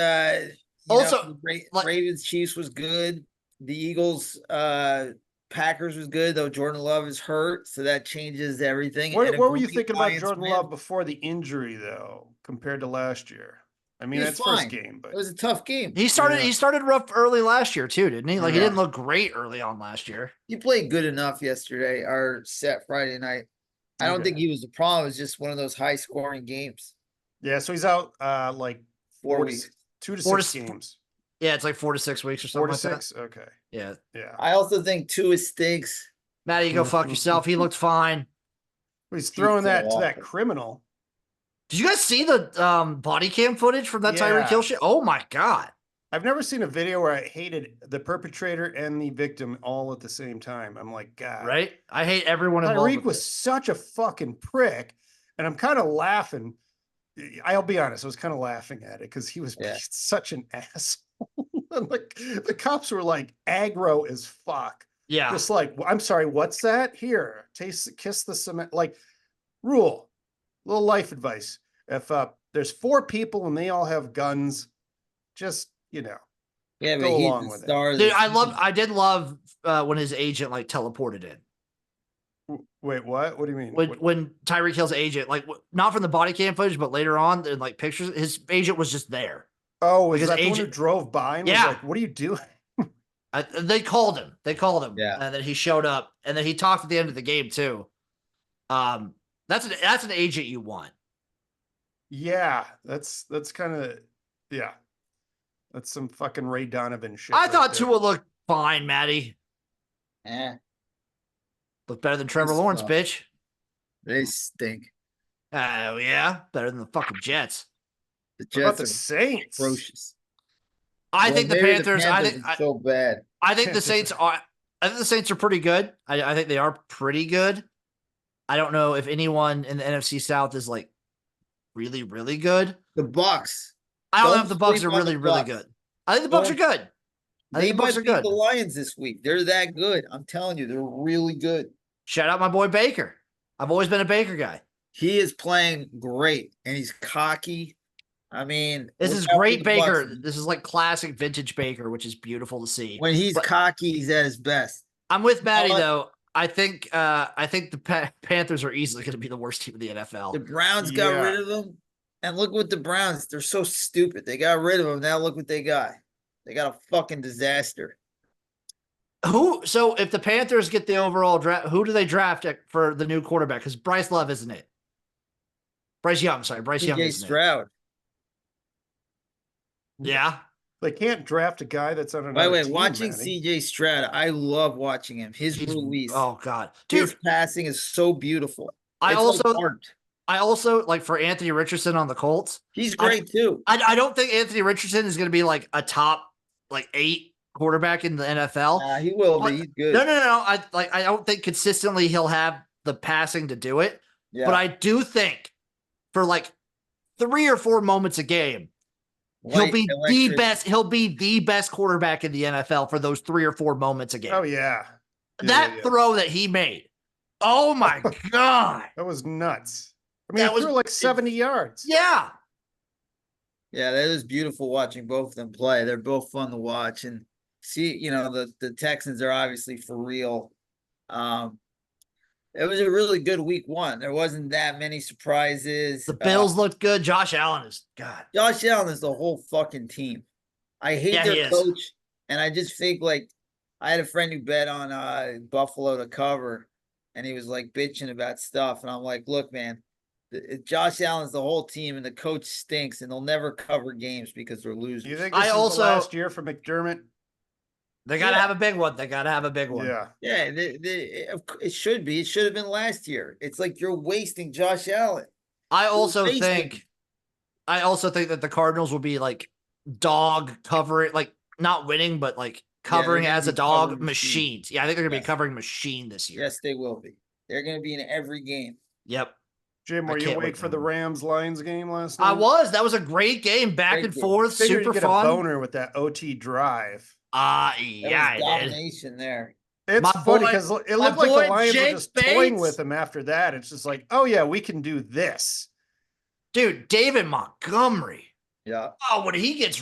Speaker 3: also
Speaker 2: Ravens Chiefs was good. The Eagles Packers was good, though Jordan Love is hurt, so that changes everything.
Speaker 1: What were you thinking about Jordan Love before the injury, though, compared to last year? I mean, that's first game, but
Speaker 2: it was a tough game.
Speaker 3: He started rough early last year too, didn't he? Like he didn't look great early on last year.
Speaker 2: He played good enough yesterday or Friday night. I don't think he was the problem. It was just one of those high scoring games.
Speaker 1: Yeah, so he's out like
Speaker 2: 4 weeks.
Speaker 1: 2 to 6 games.
Speaker 3: Yeah, it's like 4 to 6 weeks or something.
Speaker 1: 4 to 6? Okay.
Speaker 3: Yeah.
Speaker 2: I also think Tua stinks.
Speaker 3: Maddie, you go fuck yourself. He looked fine.
Speaker 1: He's throwing that to that criminal.
Speaker 3: Did you guys see the body cam footage from that Tyreek Hill shit? Oh my God.
Speaker 1: I've never seen a video where I hated the perpetrator and the victim all at the same time. I'm like, God.
Speaker 3: Right? I hate everyone involved.
Speaker 1: Tyreek was such a fucking prick, and I'm kind of laughing. I'll be honest, I was kind of laughing at it because he was such an asshole. Like the cops were like aggro as fuck.
Speaker 3: Yeah.
Speaker 1: Just like, I'm sorry, what's that? Here, kiss the cement. Like, little life advice. If there's 4 people and they all have guns, just, go along with it.
Speaker 3: Dude, I did love when his agent like teleported in.
Speaker 1: Wait, what? What do you mean?
Speaker 3: When Tyreek Hill's agent, like not from the body cam footage, but later on in like pictures, his agent was just there.
Speaker 1: Oh, is that the one who drove by and was like, what are you doing?
Speaker 3: They called him.
Speaker 2: Yeah.
Speaker 3: And then he showed up, and then he talked at the end of the game too. That's an agent you want.
Speaker 1: Yeah, that's kind of that's some fucking Ray Donovan shit.
Speaker 3: I thought Tua looked fine, Maddie. Looked better than Trevor Lawrence, bitch.
Speaker 2: They stink.
Speaker 3: Oh yeah, better than the fucking Jets.
Speaker 2: The
Speaker 1: Jets about the Saints?
Speaker 2: Atrocious.
Speaker 3: I think the Panthers. I think
Speaker 2: so bad.
Speaker 3: I think the Saints are. I think the Saints are pretty good. I think they are pretty good. I don't know if anyone in the NFC South is like really, really good.
Speaker 2: The Bucks.
Speaker 3: I don't know if the Bucks are really, really good. I think the Bucks are good. I think the Bucks are good.
Speaker 2: The Lions this week. They're that good. I'm telling you, they're really good.
Speaker 3: Shout out my boy Baker. I've always been a Baker guy.
Speaker 2: He is playing great, and he's cocky. I mean,
Speaker 3: this is great Baker. This is like classic vintage Baker, which is beautiful to see.
Speaker 2: When he's cocky, he's at his best.
Speaker 3: I'm with Maddie though. I think the Panthers are easily going to be the worst team in the
Speaker 2: The
Speaker 3: NFL.
Speaker 2: Browns got rid of him. And look what the Browns, they're so stupid. They got rid of him. Now look what they got. They got a fucking disaster.
Speaker 3: So if the Panthers get the overall draft, who do they draft for the new quarterback? Because Bryce Love isn't it? Bryce Young, sorry. Bryce Young
Speaker 2: CJ
Speaker 3: isn't
Speaker 2: Stroud.
Speaker 3: it. Yeah.
Speaker 1: They can't draft a guy that's on
Speaker 2: By the
Speaker 1: another
Speaker 2: way,
Speaker 1: team,
Speaker 2: watching
Speaker 1: Matty.
Speaker 2: CJ Stroud, I love watching him. His release.
Speaker 3: Oh God.
Speaker 2: His
Speaker 3: Dude,
Speaker 2: passing is so beautiful.
Speaker 3: I
Speaker 2: It's
Speaker 3: also
Speaker 2: like art.
Speaker 3: I also like for Anthony Richardson on the Colts.
Speaker 2: He's great too.
Speaker 3: I don't think Anthony Richardson is going to be like a top like 8 quarterback in the NFL.
Speaker 2: He will
Speaker 3: But-
Speaker 2: be. He's good.
Speaker 3: No. I don't think consistently he'll have the passing to do it.
Speaker 2: Yeah.
Speaker 3: But I do think for like 3 or 4 moments a game, he'll be the best. He'll be the best quarterback in the NFL for those 3 or 4 moments a game.
Speaker 1: Oh yeah.
Speaker 3: That throw that he made. Oh my God.
Speaker 1: That was nuts. I mean,
Speaker 3: That
Speaker 1: he threw like 70 yards.
Speaker 3: Yeah.
Speaker 2: Yeah, that is beautiful watching both of them play. They're both fun to watch and see. You know, the Texans are obviously for real. It was a really good week 1. There wasn't that many surprises.
Speaker 3: The Bills looked good. Josh Allen is God.
Speaker 2: Josh Allen is the whole fucking team. I hate their coach, and I just think like I had a friend who bet on Buffalo to cover, and he was like bitching about stuff, and I'm like, look, man. Josh Allen's the whole team, and the coach stinks, and they'll never cover games because they're losers.
Speaker 1: You think this is the last year for McDermott?
Speaker 3: They got to have a big one. They got to have a big one.
Speaker 2: Yeah. It should be. It should have been last year. It's like you're wasting Josh Allen.
Speaker 3: I also think that the Cardinals will be like dog covering, like not winning, but like covering as a dog machines. Yeah, I think they're going to be covering machine this year.
Speaker 2: Yes, they will be. They're going to be in every game.
Speaker 3: Yep.
Speaker 1: Jim, were you awake for the Rams-Lions game last night?
Speaker 3: I was. That was a great game, back and forth, super
Speaker 1: fun. A boner with that OT drive.
Speaker 3: Yeah,
Speaker 2: domination there.
Speaker 1: It's funny because it looked like the Lions were just toying with him after that. It's just like, oh yeah, we can do this,
Speaker 3: dude. David Montgomery.
Speaker 2: Yeah.
Speaker 3: Oh, when he gets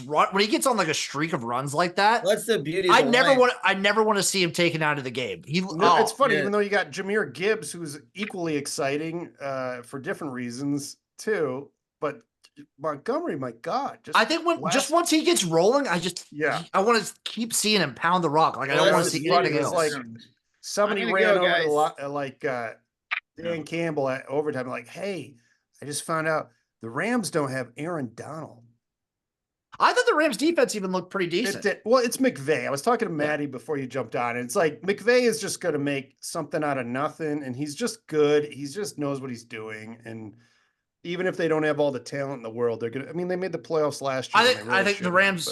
Speaker 3: on like a streak of runs like that,
Speaker 2: that's the beauty.
Speaker 3: I never want to see him taken out of the game.
Speaker 1: It's funny, even though you got Jahmyr Gibbs, who's equally exciting for different reasons too. But Montgomery, my God,
Speaker 3: I think once he gets rolling, I want to keep seeing him pound the rock. Like I don't want to see anything else.
Speaker 1: Like somebody ran over like Dan Campbell at overtime. Like, hey, I just found out the Rams don't have Aaron Donald.
Speaker 3: I thought the Rams defense even looked pretty decent.
Speaker 1: Well, it's McVay. I was talking to Maddie before you jumped on. It's like McVay is just going to make something out of nothing, and he's just good. He just knows what he's doing, and even if they don't have all the talent in the world, they're gonna. I mean, they made the playoffs last year.
Speaker 3: I think the Rams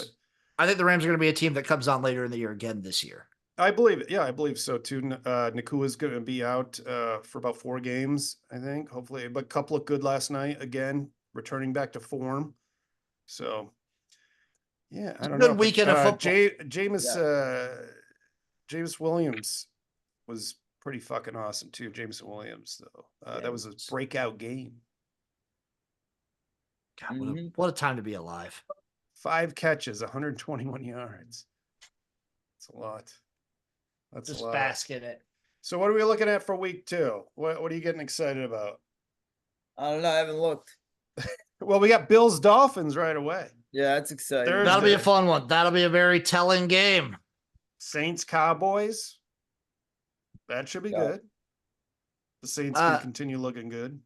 Speaker 3: are going to be a team that comes on later in the year again this year.
Speaker 1: I believe it. Yeah, I believe so too. Nakua is going to be out for about 4 games, I think. Hopefully, but a couple looked good last night. Again, returning back to form. So. Yeah, I don't know.
Speaker 3: Good weekend of football.
Speaker 1: James Williams was pretty fucking awesome too. Jameson Williams, though, that was a breakout game.
Speaker 3: God, what a time to be alive!
Speaker 1: 5 catches, 121 yards. That's a lot. That's
Speaker 3: just
Speaker 1: a lot.
Speaker 3: bask in it.
Speaker 1: So, what are we looking at for week 2? What are you getting excited about?
Speaker 2: I don't know. I haven't looked.
Speaker 1: Well, we got Bills Dolphins right away.
Speaker 2: Yeah, that's exciting.
Speaker 1: Thursday.
Speaker 3: That'll be a fun one. That'll be a very telling game.
Speaker 1: Saints Cowboys. That should be good. The Saints can continue looking good.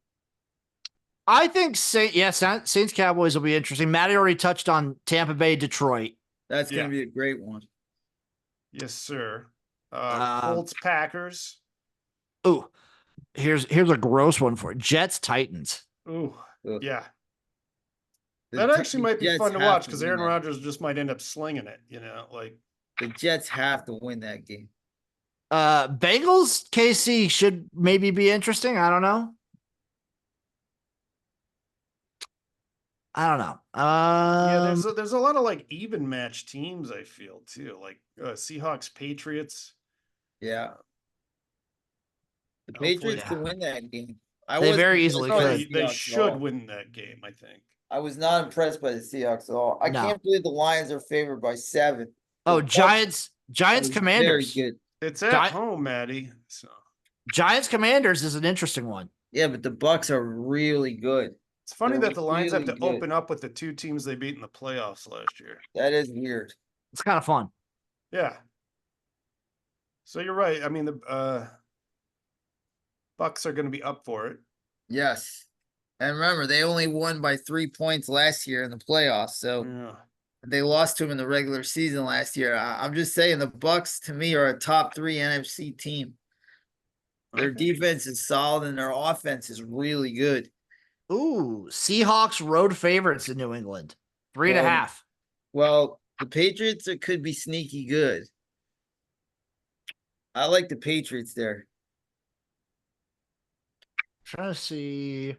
Speaker 3: I think Saints Cowboys will be interesting. Matty already touched on Tampa Bay Detroit.
Speaker 2: That's going to be a great one.
Speaker 1: Yes, sir. Colts Packers.
Speaker 3: Ooh, here's a gross one for it. Jets Titans.
Speaker 1: Ooh, yeah. That actually might be fun to watch because Aaron Rodgers just might end up slinging it, like
Speaker 2: the Jets have to win that game.
Speaker 3: Bengals KC should maybe be interesting. I don't know.
Speaker 1: Yeah, there's a lot of like even match teams, I feel too, like Seahawks Patriots.
Speaker 2: Yeah. The Patriots could win that game.
Speaker 3: They very easily could.
Speaker 1: They should win that game, I think.
Speaker 2: I was not impressed by the Seahawks at all. I can't believe the Lions are favored by 7.
Speaker 3: Oh, Giants Commanders.
Speaker 2: Very good.
Speaker 1: It's at home, Maddie. So
Speaker 3: Giants Commanders is an interesting one.
Speaker 2: Yeah, but the Bucks are really good.
Speaker 1: It's funny
Speaker 2: They're
Speaker 1: that the Lions have
Speaker 2: really
Speaker 1: to
Speaker 2: good.
Speaker 1: open up with the two teams they beat in the playoffs last year.
Speaker 2: That is weird.
Speaker 3: It's kind of fun.
Speaker 1: Yeah. So you're right. I mean, the Bucks are going to be up for it.
Speaker 2: Yes. And remember, they only won by 3 points last year in the playoffs. So
Speaker 1: Yeah.
Speaker 2: they lost to him in the regular season last year. I'm just saying the Bucks to me are a top 3 NFC team. Their defense is solid and their offense is really good.
Speaker 3: Ooh, Seahawks road favorites in New England. 3.5.
Speaker 2: Well, the Patriots could be sneaky good. I like the Patriots there.
Speaker 3: Trying to see.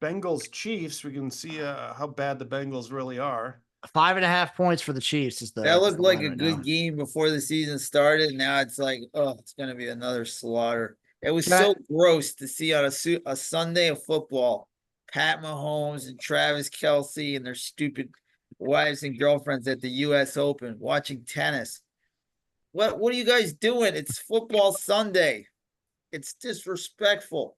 Speaker 1: Bengals Chiefs. We can see how bad the Bengals really are.
Speaker 3: 5.5 points for the Chiefs is the.
Speaker 2: That looked like a
Speaker 3: right
Speaker 2: good
Speaker 3: now.
Speaker 2: game before the season started. Now it's like, oh, it's going to be another slaughter. It was
Speaker 3: Can
Speaker 2: so gross to see on a Sunday of football, Pat Mahomes and Travis Kelce and their stupid wives and girlfriends at the U.S. Open watching tennis. What are you guys doing? It's football Sunday. It's disrespectful.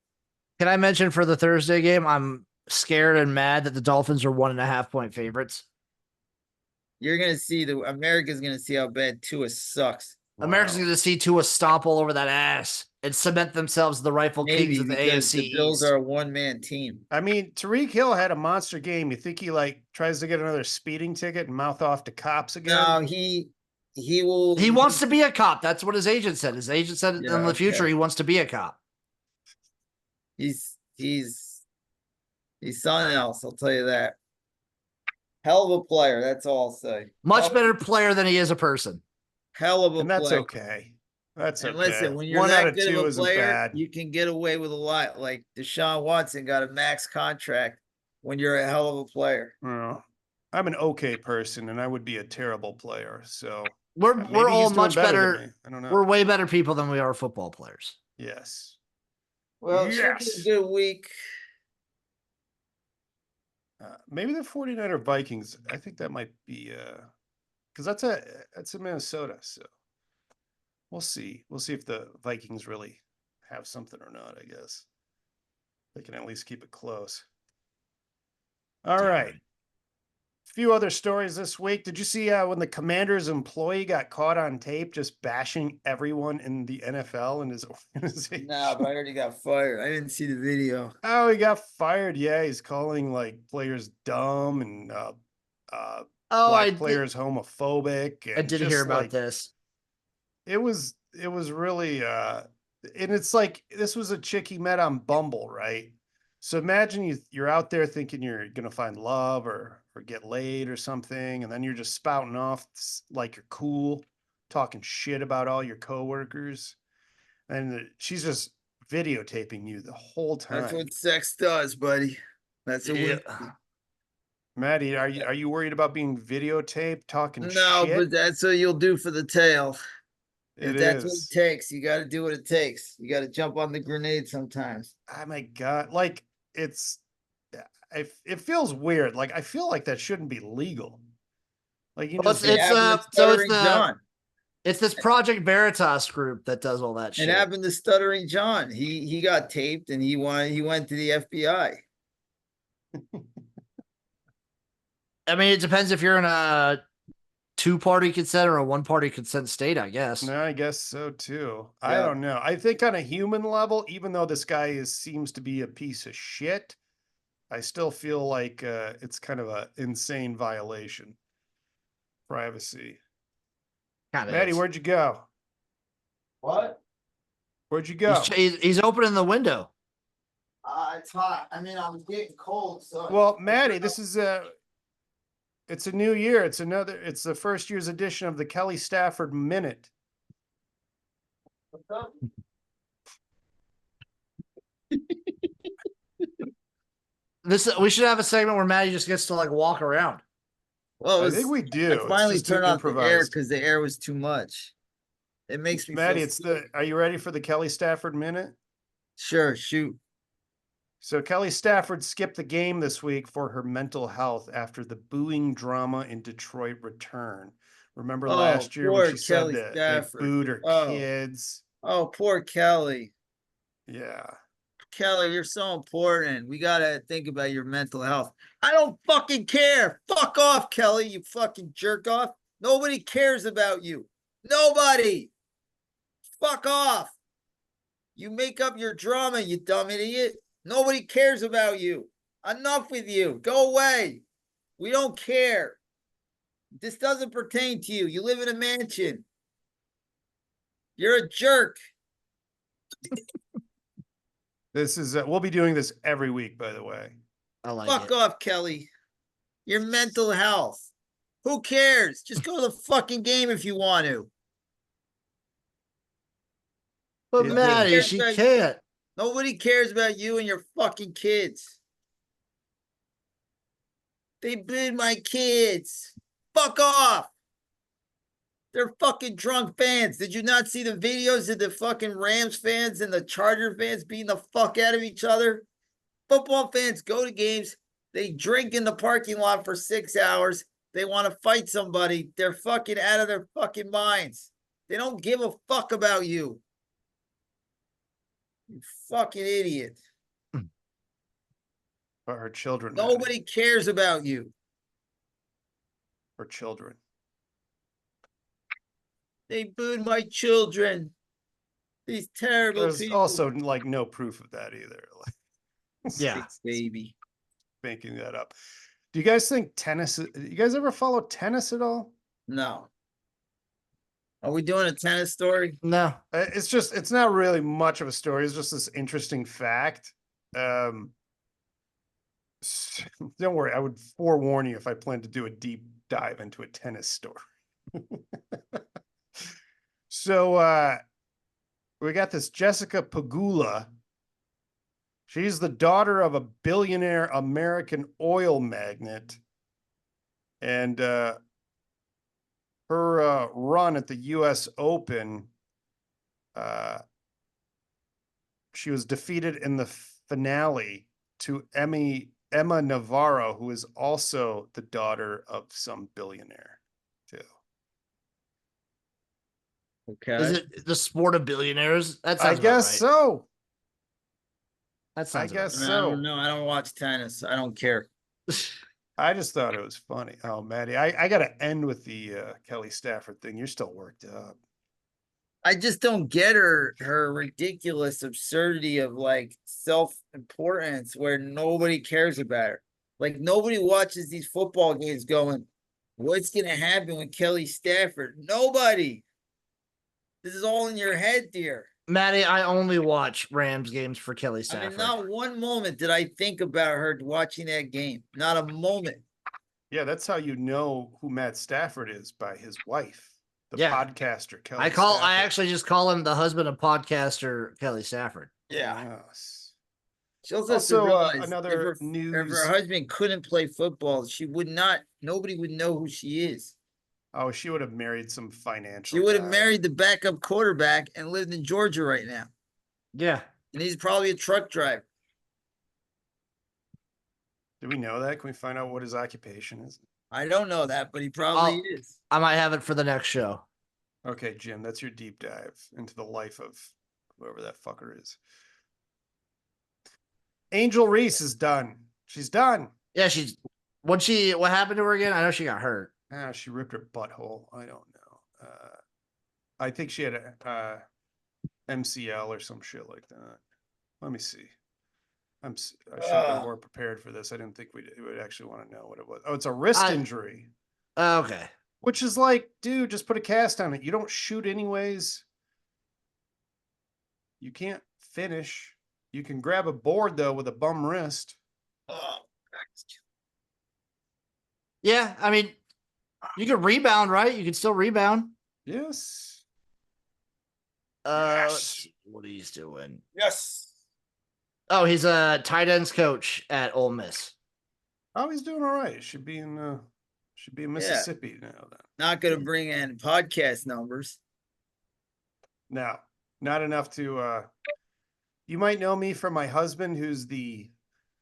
Speaker 3: Can I mention for the Thursday game, I'm scared and mad that the Dolphins are 1.5 point favorites.
Speaker 2: You're gonna see America's gonna see how bad Tua sucks.
Speaker 3: Wow. America's gonna see Tua stomp all over that ass and cement themselves the rightful kings of the AFC.
Speaker 2: The Bills are a one-man team.
Speaker 1: I mean, Tyreek Hill had a monster game. You think he like tries to get another speeding ticket and mouth off to cops again?
Speaker 2: No, he will.
Speaker 3: He wants to be a cop. That's what his agent said. His agent said in the future he wants to be a cop.
Speaker 2: He's something else. I'll tell you that. Hell of a player. That's all I'll say.
Speaker 3: Much better player than he is a person.
Speaker 2: Hell of a player.
Speaker 1: And that's okay. That's okay.
Speaker 2: Listen, when you're that good of a player, you can get away with a lot. Like Deshaun Watson got a max contract when you're a hell of a player.
Speaker 1: Well, I'm an okay person, and I would be a terrible player. So
Speaker 3: we're all much better.
Speaker 1: I don't know.
Speaker 3: We're way better people than we are football players.
Speaker 1: Yes.
Speaker 2: Well, it should be a good week.
Speaker 1: Maybe the 49er Vikings. I think that might be because that's in Minnesota. So we'll see. We'll see if the Vikings really have something or not. I guess they can at least keep it close. All right. A few other stories this week. Did you see when the Commanders employee got caught on tape just bashing everyone in the NFL and his organization?
Speaker 2: No, but I already got fired. I didn't see the video.
Speaker 1: Oh, he got fired. Yeah, he's calling like players dumb and black players homophobic. And
Speaker 3: I did hear about this.
Speaker 1: It was really and it's like this was a chick he met on Bumble, right? So imagine you're out there thinking you're gonna find love or get laid or something, and then you're just spouting off like you're cool, talking shit about all your coworkers, and she's just videotaping you the whole time.
Speaker 2: That's what sex does, buddy. That's
Speaker 3: Yeah.
Speaker 1: Maddie, are you worried about being videotaped talking shit?
Speaker 2: No, but that's what you'll do for the tail. If that's what
Speaker 1: is.
Speaker 2: it takes, you got to do what it takes. You got to jump on the grenade sometimes.
Speaker 1: Oh my God. Like it feels weird. Like I feel like that shouldn't be legal. Like you just
Speaker 3: it's this Project Veritas group that does all that shit.
Speaker 2: It happened to Stuttering John. He got taped and he went to the FBI.
Speaker 3: I mean, it depends if you're in a 2-party consent or a 1-party consent state, I guess.
Speaker 1: No, I guess so too.
Speaker 2: Yeah.
Speaker 1: I don't know. I think on a human level, even though this guy seems to be a piece of shit, I still feel like it's kind of an insane violation. Privacy. Maddie, where'd you go?
Speaker 2: What?
Speaker 1: Where'd you go?
Speaker 3: He's opening the window.
Speaker 2: It's hot. I mean, I'm getting cold. So
Speaker 1: well, Maddie, this is it's a new year. It's the first year's edition of the Kelly Stafford Minute.
Speaker 2: What's up?
Speaker 3: We should have a segment where Maddie just gets to like walk around.
Speaker 2: Well,
Speaker 1: I think we do.
Speaker 2: I finally turned off the air because the air was too much. It makes me
Speaker 1: Maddie, are you ready for the Kelly Stafford Minute?
Speaker 2: Sure, shoot.
Speaker 1: So Kelly Stafford skipped the game this week for her mental health after the booing drama in Detroit return. Remember last year when she said that they booed her kids?
Speaker 2: Oh, poor Kelly.
Speaker 1: Yeah.
Speaker 2: Kelly, you're so important. We gotta think about your mental health. I don't fucking care. Fuck off, Kelly, you fucking jerk off. Nobody cares about you. Nobody. Fuck off. You make up your drama, you dumb idiot. Nobody cares about you. Enough with you. Go away. We don't care. This doesn't pertain to you. You live in a mansion. You're a jerk.
Speaker 1: This is, we'll be doing this every week, by the way.
Speaker 3: I like
Speaker 2: Fuck
Speaker 3: it.
Speaker 2: off, Kelly. Your mental health. Who cares? Just go to the fucking game if you want to.
Speaker 3: But
Speaker 1: Is
Speaker 3: Maddie,
Speaker 2: it-
Speaker 3: she can't.
Speaker 2: Nobody cares about you and your fucking kids. They booed my kids. Fuck off. They're fucking drunk fans. Did you not see the videos of the fucking Rams fans and the Charger fans beating the fuck out of each other? Football fans go to games. They drink in the parking lot for 6 hours. They want to fight somebody. They're fucking out of their fucking minds. They don't give a fuck about you. You fucking idiot.
Speaker 1: For her children.
Speaker 2: Nobody cares about you.
Speaker 1: For children.
Speaker 2: They booed my children. These terrible
Speaker 1: There's
Speaker 2: people.
Speaker 1: also like no proof of that either.
Speaker 3: Yeah.
Speaker 2: Baby.
Speaker 1: Making that up. Do you guys think tennis? You guys ever follow tennis at all?
Speaker 2: No. Are we doing a tennis story?
Speaker 3: No.
Speaker 1: It's not really much of a story. It's just this interesting fact. Don't worry. I would forewarn you if I plan to do a deep dive into a tennis story. So we got this Jessica Pegula. She's the daughter of a billionaire American oil magnate. And her run at the US Open, she was defeated in the finale to Emma Navarro, who is also the daughter of some billionaire, too.
Speaker 2: Okay.
Speaker 3: Is it the sport of billionaires? That
Speaker 1: I
Speaker 3: sounds
Speaker 1: guess
Speaker 3: right.
Speaker 1: so.
Speaker 3: That sounds about
Speaker 1: guess
Speaker 2: I
Speaker 1: so.
Speaker 2: don't know. I don't watch tennis. I don't care.
Speaker 3: right.
Speaker 1: I just thought it was funny. Oh, Maddie, I got to end with the Kelly Stafford thing. You're still worked up.
Speaker 2: I just don't get her ridiculous absurdity of like self-importance where nobody cares about her. Like nobody watches these football games going, what's gonna happen with Kelly Stafford? Nobody. This is all in your head, dear.
Speaker 3: Maddie, I only watch Rams games for Kelly
Speaker 2: I
Speaker 3: Stafford.
Speaker 2: mean, not one moment did I think about her watching that game. Not a moment.
Speaker 1: Yeah, that's how you know who Matt Stafford is, by his wife, the
Speaker 3: Yeah.
Speaker 1: podcaster Kelly
Speaker 3: I
Speaker 1: Stafford.
Speaker 3: actually just call him the husband of podcaster Kelly Stafford.
Speaker 1: Yes.
Speaker 2: She also, has to
Speaker 1: Also,
Speaker 2: realize
Speaker 1: another
Speaker 2: if
Speaker 1: news.
Speaker 2: her husband couldn't play football, she would not. Nobody would know who she is.
Speaker 1: Oh, she would have married some financial.
Speaker 2: She would have
Speaker 1: guy.
Speaker 2: married the backup quarterback and lived in Georgia right now.
Speaker 3: Yeah.
Speaker 2: And he's probably a truck driver.
Speaker 1: Do we know that? Can we find out what his occupation is?
Speaker 2: I don't know that, but he probably is.
Speaker 3: I might have it for the next show.
Speaker 1: Okay, Jim, that's your deep dive into the life of whoever that fucker is. Angel Reese is done. She's done.
Speaker 3: Yeah, what happened to her again? I know she got hurt.
Speaker 1: She ripped her butthole. I don't know. I think she had a MCL or some shit like that. Let me see. I should have been more prepared for this. I didn't think we would actually want to know what it was. Oh, it's a wrist injury.
Speaker 3: Okay.
Speaker 1: Which is like, dude, just put a cast on it. You don't shoot anyways. You can't finish. You can grab a board, though, with a bum wrist.
Speaker 3: Yeah, I mean, you can rebound, right? You can still rebound.
Speaker 1: Yes.
Speaker 3: Let's see what he's doing.
Speaker 2: Yes.
Speaker 3: Oh, he's a tight ends coach at Ole Miss.
Speaker 1: Oh, he's doing all right. Should be in Mississippi now. Then.
Speaker 2: Not going to bring in podcast numbers.
Speaker 1: No, not enough to. You might know me from my husband, who's the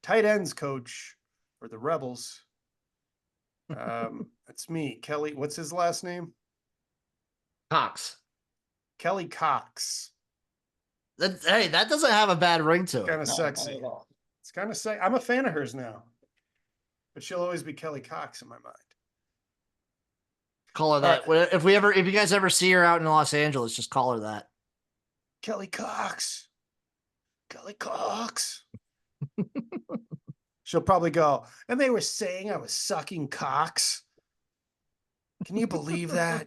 Speaker 1: tight ends coach for the Rebels. It's me, Kelly. What's his last name?
Speaker 3: Cox.
Speaker 1: Kelly Cox.
Speaker 3: Hey, that doesn't have a bad ring to
Speaker 1: Kind
Speaker 3: it.
Speaker 1: of
Speaker 2: No, not
Speaker 1: sexy.
Speaker 2: at all.
Speaker 1: It's kind of sexy. I'm a fan of hers now, but she'll always be Kelly Cox in my mind.
Speaker 3: Call her that. If you guys ever see her out in Los Angeles, just call her that.
Speaker 1: Kelly Cox. Kelly Cox. She'll probably go, and they were saying I was sucking cocks. Can you believe that?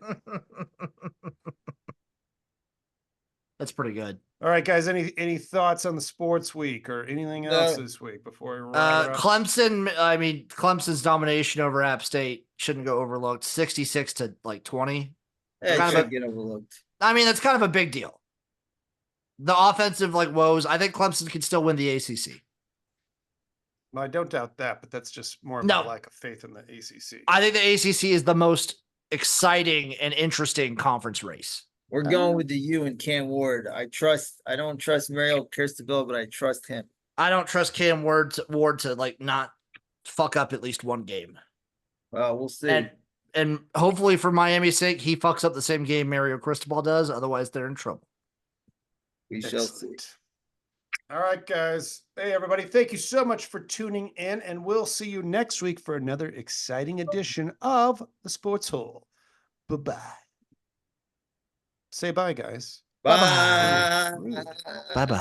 Speaker 3: That's pretty good.
Speaker 1: All right, guys. Any thoughts on the sports week or anything else
Speaker 2: No.
Speaker 1: this week before we wrap it up?
Speaker 3: Clemson's domination over App State shouldn't go overlooked. 66 to 20.
Speaker 2: It
Speaker 3: Kind of
Speaker 2: should
Speaker 3: a-
Speaker 2: get overlooked.
Speaker 3: I mean, that's kind of a big deal. The offensive woes. I think Clemson can still win the ACC.
Speaker 1: I don't doubt that, but that's just more of
Speaker 3: No.
Speaker 1: a lack of faith in the ACC.
Speaker 3: I think the ACC is the most exciting and interesting conference race.
Speaker 2: We're going with the U and Cam Ward. I don't trust Mario Cristobal, but I trust him.
Speaker 3: I don't trust Cam Ward to not fuck up at least one game.
Speaker 2: We'll see.
Speaker 3: And hopefully for Miami's sake, he fucks up the same game Mario Cristobal does. Otherwise, they're in trouble.
Speaker 2: We shall see.
Speaker 1: Excellent. All right, guys. Hey, everybody. Thank you so much for tuning in, and we'll see you next week for another exciting edition of the Sports Hole. Bye-bye. Say bye, guys.
Speaker 2: Bye.
Speaker 3: Bye-bye.